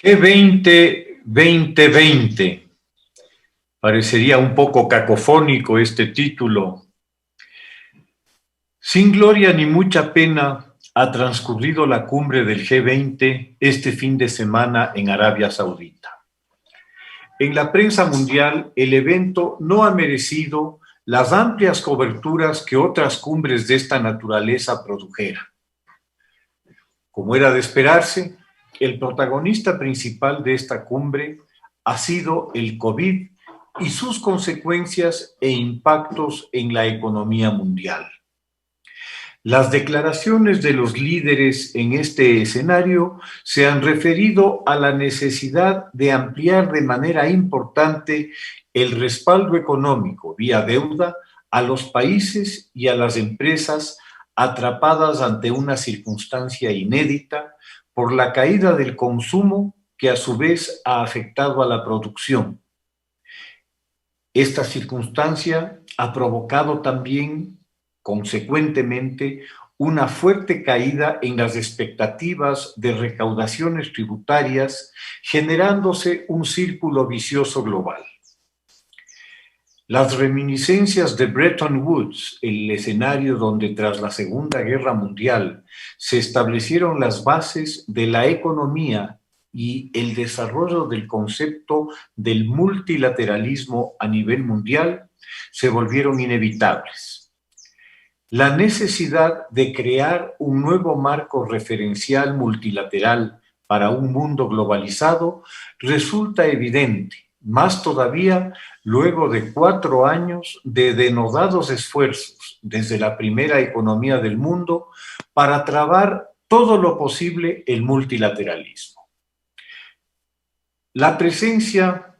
G20 2020. Parecería un poco cacofónico este título. Sin gloria ni mucha pena ha transcurrido la cumbre del G20 este fin de semana en Arabia Saudita. En la prensa mundial, el evento no ha merecido las amplias coberturas que otras cumbres de esta naturaleza produjeran. Como era de esperarse, el protagonista principal de esta cumbre ha sido el COVID y sus consecuencias e impactos en la economía mundial. Las declaraciones de los líderes en este escenario se han referido a la necesidad de ampliar de manera importante el respaldo económico vía deuda a los países y a las empresas atrapadas ante una circunstancia inédita por la caída del consumo que a su vez ha afectado a la producción. Esta circunstancia ha provocado también, consecuentemente, una fuerte caída en las expectativas de recaudaciones tributarias, generándose un círculo vicioso global. Las reminiscencias de Bretton Woods, el escenario donde tras la Segunda Guerra Mundial se establecieron las bases de la economía y el desarrollo del concepto del multilateralismo a nivel mundial, se volvieron inevitables. La necesidad de crear un nuevo marco referencial multilateral para un mundo globalizado resulta evidente, más todavía luego de 4 años de denodados esfuerzos desde la primera economía del mundo para trabar todo lo posible el multilateralismo. La presencia,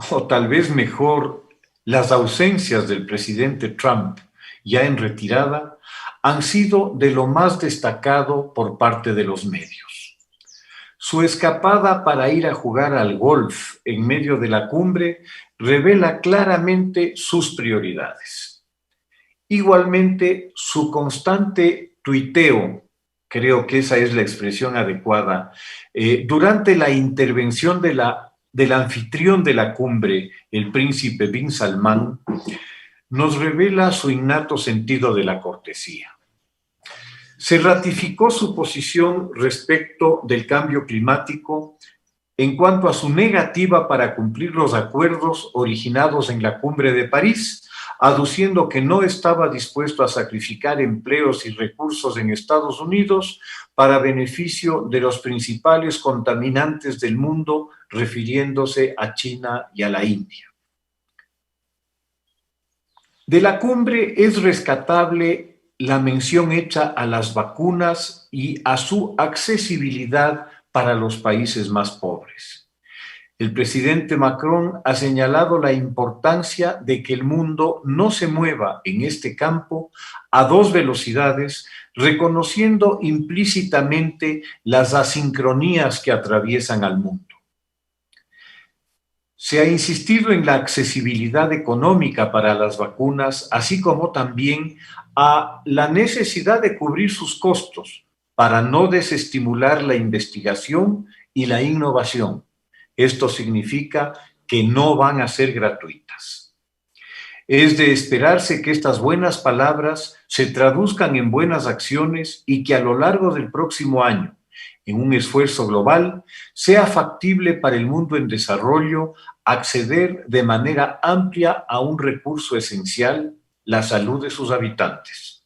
o tal vez mejor, las ausencias del presidente Trump, ya en retirada, han sido de lo más destacado por parte de los medios. Su escapada para ir a jugar al golf en medio de la cumbre revela claramente sus prioridades. Igualmente, su constante tuiteo, creo que esa es la expresión adecuada, durante la intervención del anfitrión de la cumbre, el príncipe bin Salman, nos revela su innato sentido de la cortesía. Se ratificó su posición respecto del cambio climático en cuanto a su negativa para cumplir los acuerdos originados en la Cumbre de París, aduciendo que no estaba dispuesto a sacrificar empleos y recursos en Estados Unidos para beneficio de los principales contaminantes del mundo, refiriéndose a China y a la India. De la cumbre es rescatable la mención hecha a las vacunas y a su accesibilidad para los países más pobres. El presidente Macron ha señalado la importancia de que el mundo no se mueva en este campo a 2 velocidades, reconociendo implícitamente las asincronías que atraviesan al mundo. Se ha insistido en la accesibilidad económica para las vacunas, así como también a la necesidad de cubrir sus costos para no desestimular la investigación y la innovación. Esto significa que no van a ser gratuitas. Es de esperarse que estas buenas palabras se traduzcan en buenas acciones y que a lo largo del próximo año, en un esfuerzo global, sea factible para el mundo en desarrollo acceder de manera amplia a un recurso esencial, la salud de sus habitantes.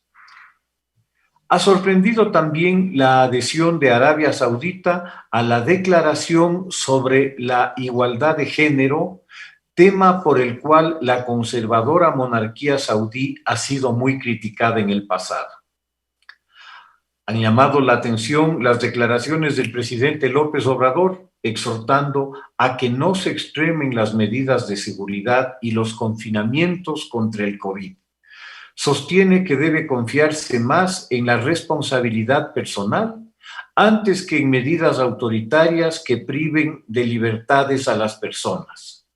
Ha sorprendido también la adhesión de Arabia Saudita a la Declaración sobre la Igualdad de Género, tema por el cual la conservadora monarquía saudí ha sido muy criticada en el pasado. Han llamado la atención las declaraciones del presidente López Obrador, exhortando a que no se extremen las medidas de seguridad y los confinamientos contra el COVID. Sostiene que debe confiarse más en la responsabilidad personal antes que en medidas autoritarias que priven de libertades a las personas.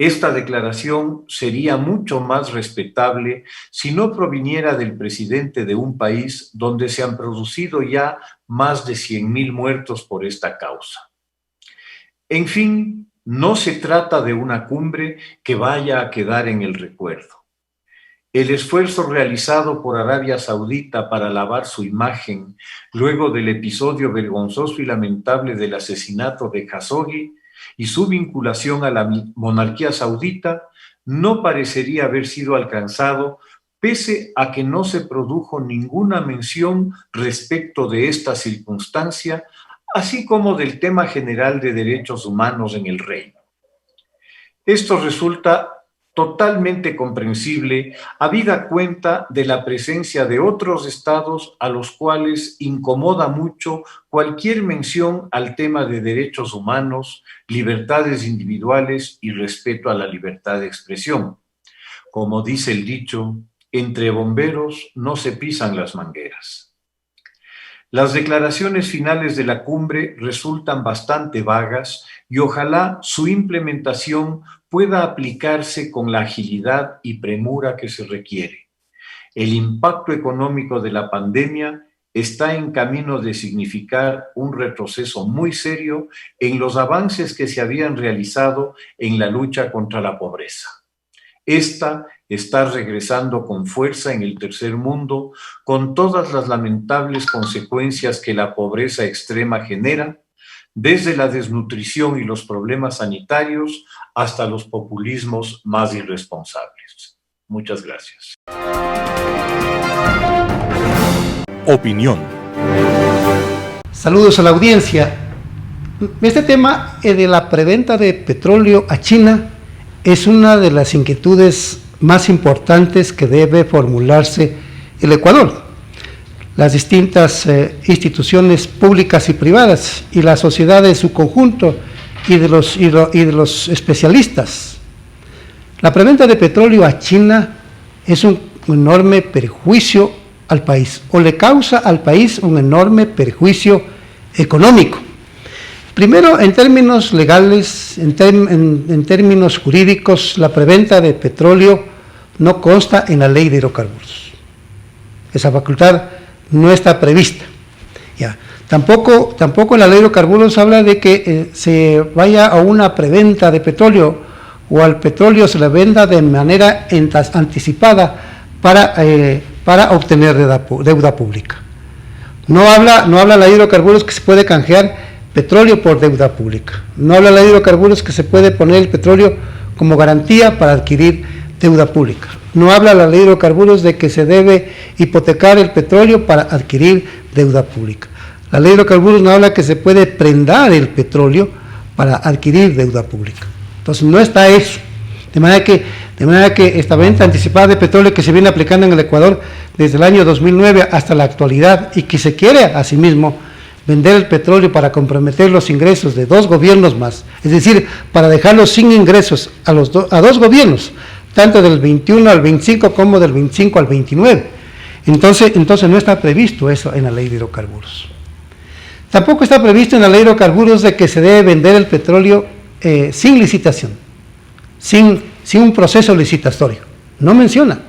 Esta declaración sería mucho más respetable si no proviniera del presidente de un país donde se han producido ya más de 100.000 muertos por esta causa. En fin, no se trata de una cumbre que vaya a quedar en el recuerdo. El esfuerzo realizado por Arabia Saudita para lavar su imagen luego del episodio vergonzoso y lamentable del asesinato de Khashoggi y su vinculación a la monarquía saudita no parecería haber sido alcanzado pese a que no se produjo ninguna mención respecto de esta circunstancia, así como del tema general de derechos humanos en el reino. Esto resulta totalmente comprensible, habida cuenta de la presencia de otros estados a los cuales incomoda mucho cualquier mención al tema de derechos humanos, libertades individuales y respeto a la libertad de expresión. Como dice el dicho, entre bomberos no se pisan las mangueras. Las declaraciones finales de la cumbre resultan bastante vagas y ojalá su implementación pueda aplicarse con la agilidad y premura que se requiere. El impacto económico de la pandemia está en camino de significar un retroceso muy serio en los avances que se habían realizado en la lucha contra la pobreza. Esta está regresando con fuerza en el tercer mundo, con todas las lamentables consecuencias que la pobreza extrema genera, desde la desnutrición y los problemas sanitarios hasta los populismos más irresponsables. Muchas gracias. Opinión. Saludos a la audiencia. Este tema de la preventa de petróleo a China es una de las inquietudes más importantes que debe formularse el Ecuador. Las distintas instituciones públicas y privadas y la sociedad en su conjunto y de los especialistas. La preventa de petróleo a China es un enorme perjuicio al país, o le causa al país un enorme perjuicio económico. Primero, en términos legales, en términos jurídicos, la preventa de petróleo no consta en la ley de hidrocarburos. Esa facultad no está prevista. Ya. Tampoco en la ley de hidrocarburos habla de que se vaya a una preventa de petróleo o al petróleo se le venda de manera anticipada para obtener deuda pública. No habla la ley de hidrocarburos que se puede canjear petróleo por deuda pública. No habla la ley de hidrocarburos que se puede poner el petróleo como garantía para adquirir deuda pública. No habla la ley de hidrocarburos de que se debe hipotecar el petróleo para adquirir deuda pública. La ley de hidrocarburos no habla que se puede prendar el petróleo para adquirir deuda pública. Entonces no está eso. De manera que esta venta anticipada de petróleo que se viene aplicando en el Ecuador desde el año 2009 hasta la actualidad y que se quiere asimismo vender el petróleo para comprometer los ingresos de dos gobiernos más, es decir, para dejarlos sin ingresos a dos gobiernos, tanto del 21 al 25 como del 25 al 29. Entonces no está previsto eso en la ley de hidrocarburos. Tampoco está previsto en la ley de hidrocarburos de que se debe vender el petróleo sin licitación, sin un proceso licitatorio. No menciona.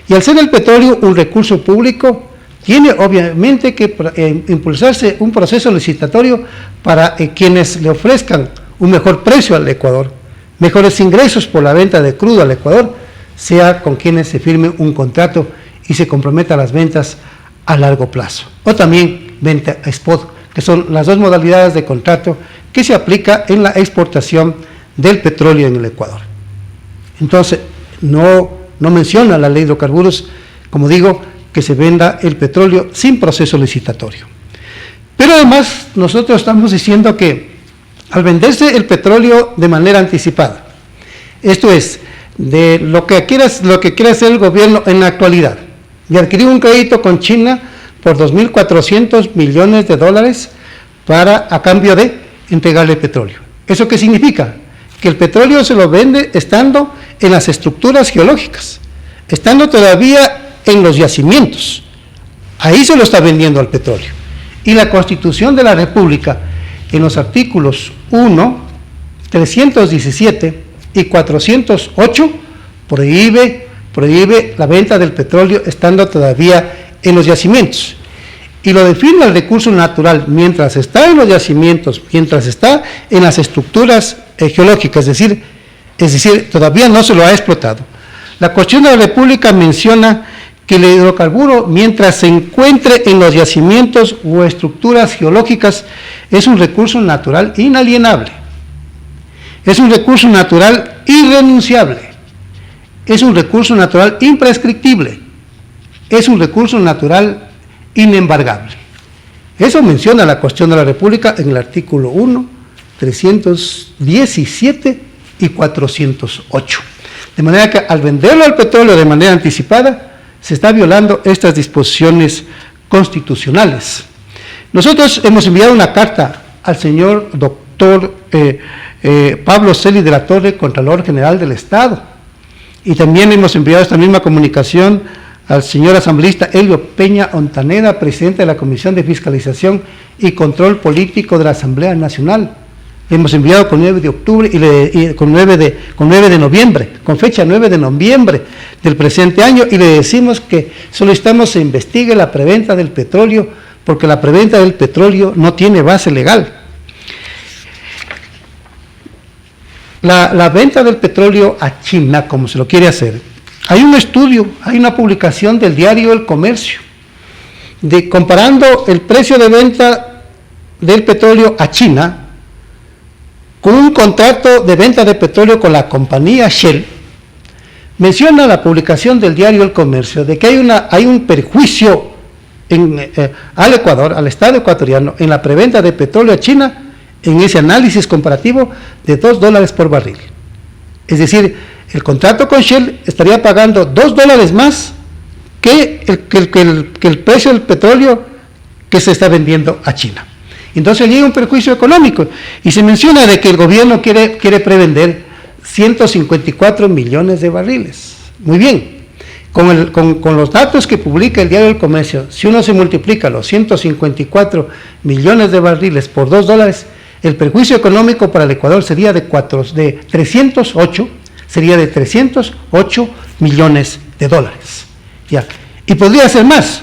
Y al ser el petróleo un recurso público, tiene obviamente que impulsarse un proceso licitatorio para quienes le ofrezcan un mejor precio al Ecuador, mejores ingresos por la venta de crudo al Ecuador, sea con quienes se firme un contrato y se comprometa las ventas a largo plazo. O también venta a spot, que son las dos modalidades de contrato que se aplica en la exportación del petróleo en el Ecuador. Entonces, no menciona la ley de hidrocarburos, como digo, que se venda el petróleo sin proceso licitatorio. Pero además, nosotros estamos diciendo que al venderse el petróleo de manera anticipada, esto es, de lo que quiere hacer el gobierno en la actualidad, y adquirir un crédito con China por $2.400 millones a cambio de entregarle petróleo. ¿Eso qué significa? Que el petróleo se lo vende estando en las estructuras geológicas, estando todavía en los yacimientos. Ahí se lo está vendiendo al petróleo. Y la Constitución de la República, en los artículos 1, 317 y 408 prohíbe la venta del petróleo estando todavía en los yacimientos. Y lo define el recurso natural mientras está en los yacimientos, mientras está en las estructuras geológicas, es decir, todavía no se lo ha explotado. La Constitución de la República menciona que el hidrocarburo, mientras se encuentre en los yacimientos o estructuras geológicas, es un recurso natural inalienable, es un recurso natural irrenunciable, es un recurso natural imprescriptible, es un recurso natural inembargable. Eso menciona la Constitución de la República en el artículo 1, 317 y 408. De manera que al venderlo al petróleo de manera anticipada, se está violando estas disposiciones constitucionales. Nosotros hemos enviado una carta al señor doctor Pablo Celis de la Torre, Contralor General del Estado, y también hemos enviado esta misma comunicación al señor asambleísta Elio Peña Ontaneda, presidente de la Comisión de Fiscalización y Control Político de la Asamblea Nacional. Hemos enviado con 9 de octubre y con 9 de noviembre, con fecha 9 de noviembre del presente año, y le decimos que solicitamos se investigue la preventa del petróleo, porque la preventa del petróleo no tiene base legal. La venta del petróleo a China, como se lo quiere hacer, hay un estudio, hay una publicación del diario El Comercio, comparando el precio de venta del petróleo a China con un contrato de venta de petróleo con la compañía Shell. Menciona la publicación del diario El Comercio de que hay un perjuicio al Ecuador, al Estado ecuatoriano, en la preventa de petróleo a China, en ese análisis comparativo de $2 por barril. Es decir, el contrato con Shell estaría pagando $2 más que el precio del petróleo que se está vendiendo a China. Entonces llega un perjuicio económico y se menciona de que el gobierno quiere prevender 154 millones de barriles. Muy bien, con los datos que publica el diario El Comercio, si uno se multiplica los 154 millones de barriles por $2, el perjuicio económico para el Ecuador sería de 308 millones de dólares. Ya. Y podría ser más,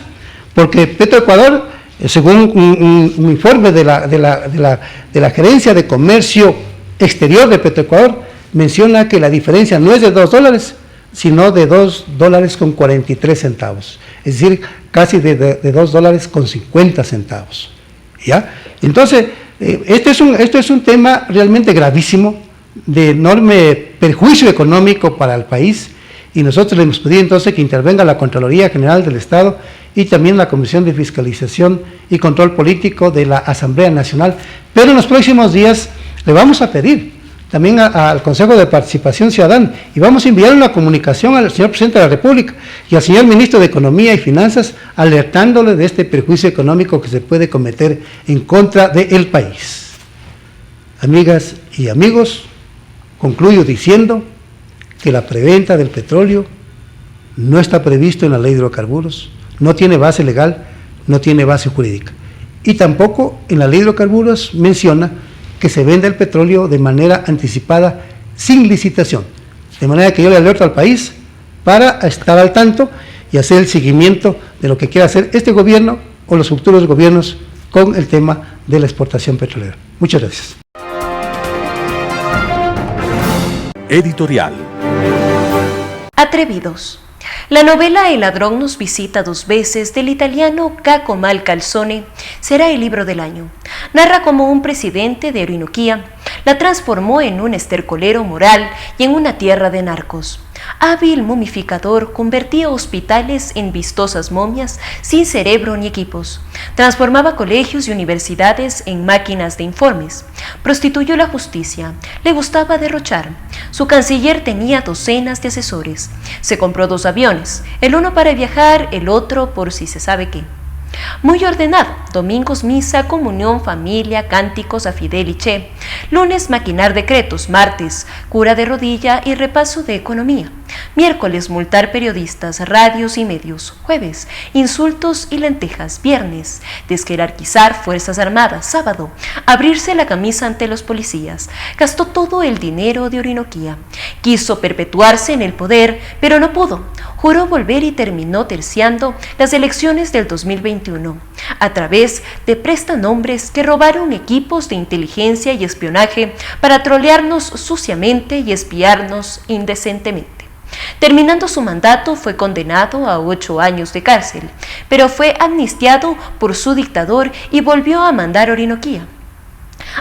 porque Petroecuador, según un informe de la Gerencia de Comercio Exterior de Petroecuador, menciona que la diferencia no es de $2, sino de $2.43, es decir, casi de $2.50. ¿Ya? Entonces, este es un tema realmente gravísimo, de enorme perjuicio económico para el país, y nosotros le hemos pedido entonces que intervenga la Contraloría General del Estado y también la Comisión de Fiscalización y Control Político de la Asamblea Nacional, pero en los próximos días le vamos a pedir también al Consejo de Participación Ciudadana, y vamos a enviar una comunicación al señor Presidente de la República y al señor Ministro de Economía y Finanzas, alertándole de este perjuicio económico que se puede cometer en contra del país. Amigas y amigos, concluyo diciendo que la preventa del petróleo no está previsto en la ley de hidrocarburos, no tiene base legal, no tiene base jurídica, y tampoco en la ley de hidrocarburos menciona que se venda el petróleo de manera anticipada sin licitación, de manera que yo le alerto al país para estar al tanto y hacer el seguimiento de lo que quiera hacer este gobierno o los futuros gobiernos con el tema de la exportación petrolera. Muchas gracias. Editorial. Atrevidos. La novela El ladrón nos visita 2 veces del italiano Caco Malcalzone será el libro del año. Narra cómo un presidente de Orinoquía la transformó en un estercolero moral y en una tierra de narcos. Hábil momificador, convertía hospitales en vistosas momias sin cerebro ni equipos. Transformaba colegios y universidades en máquinas de informes. Prostituyó la justicia. Le gustaba derrochar. Su canciller tenía docenas de asesores. Se compró 2 aviones, el uno para viajar, el otro por si se sabe qué. Muy ordenado, domingos misa, comunión, familia, cánticos a Fidel y Che, lunes maquinar decretos, martes cura de rodilla y repaso de economía, Miércoles, multar periodistas, radios y medios. Jueves, insultos y lentejas. Viernes, desjerarquizar Fuerzas Armadas. Sábado, abrirse la camisa ante los policías. Gastó todo el dinero de Orinoquía. Quiso perpetuarse en el poder, pero no pudo. Juró volver y terminó terciando las elecciones del 2021 a través de prestanombres que robaron equipos de inteligencia y espionaje para trolearnos suciamente y espiarnos indecentemente. Terminando su mandato, fue condenado a 8 años de cárcel, pero fue amnistiado por su dictador y volvió a mandar Orinoquía.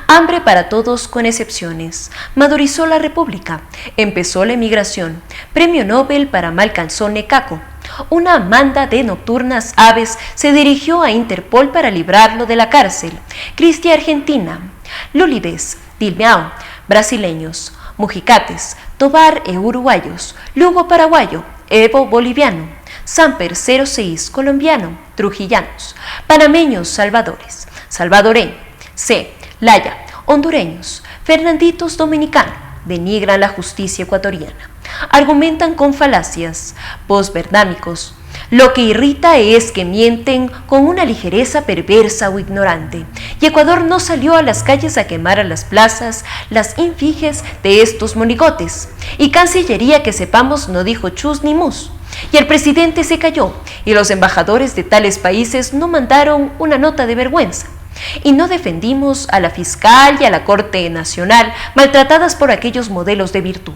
Hambre para todos con excepciones. Madurizó la República. Empezó la emigración. Premio Nobel para Malcanzone Caco. Una manda de nocturnas aves se dirigió a Interpol para librarlo de la cárcel. Cristi Argentina. Lulibes, Dilmeao, brasileños. Mujicates, Tobar uruguayos. Lugo paraguayo. Evo boliviano. Samper 06 colombiano. Trujillanos. Panameños salvadores. Salvadoreño. C. Laya, hondureños, Fernanditos dominicano, denigran la justicia ecuatoriana. Argumentan con falacias, posverdámicos. Lo que irrita es que mienten con una ligereza perversa o ignorante. Y Ecuador no salió a las calles a quemar a las plazas las infiges de estos monigotes. Y Cancillería, que sepamos, no dijo chus ni mus. Y el presidente se cayó, y los embajadores de tales países no mandaron una nota de vergüenza. Y no defendimos a la fiscal y a la Corte Nacional, maltratadas por aquellos modelos de virtud,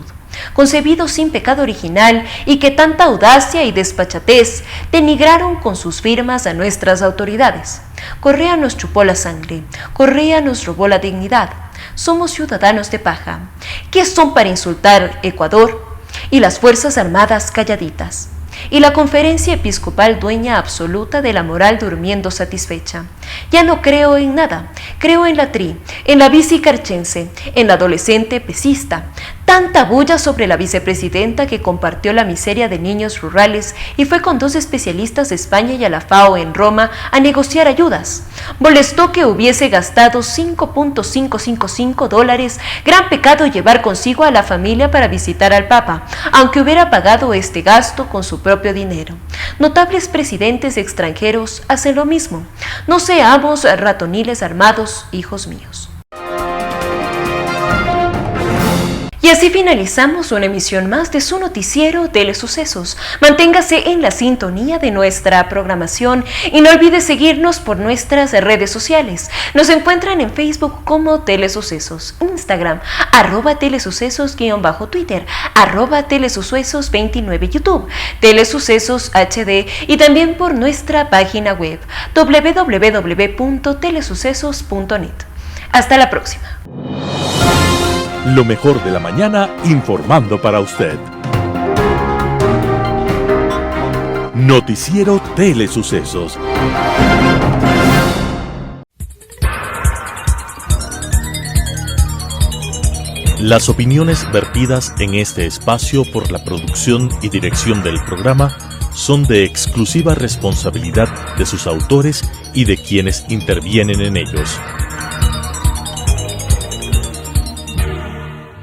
concebidos sin pecado original y que tanta audacia y despachatez denigraron con sus firmas a nuestras autoridades. Correa nos chupó la sangre, Correa nos robó la dignidad. Somos ciudadanos de paja. ¿Qué son para insultar Ecuador? Y las Fuerzas Armadas calladitas. Y la conferencia episcopal dueña absoluta de la moral durmiendo satisfecha. Ya no creo en nada, creo en la tri, en la bici carchense, en la adolescente pesista. Tanta bulla sobre la vicepresidenta que compartió la miseria de niños rurales y fue con 2 especialistas de España y a la FAO en Roma a negociar ayudas. Molestó que hubiese gastado $5.555, gran pecado llevar consigo a la familia para visitar al Papa, aunque hubiera pagado este gasto con su propio dinero. Notables presidentes extranjeros hacen lo mismo. No seamos ratoniles armados, hijos míos. Y así finalizamos una emisión más de su noticiero Telesucesos. Manténgase en la sintonía de nuestra programación y no olvide seguirnos por nuestras redes sociales. Nos encuentran en Facebook como Telesucesos, Instagram, @telesucesos_Twitter, @telesucesos29, YouTube, Telesucesos HD y también por nuestra página web www.telesucesos.net. Hasta la próxima. Lo mejor de la mañana informando para usted. Noticiero Telesucesos. Las opiniones vertidas en este espacio por la producción y dirección del programa son de exclusiva responsabilidad de sus autores y de quienes intervienen en ellos.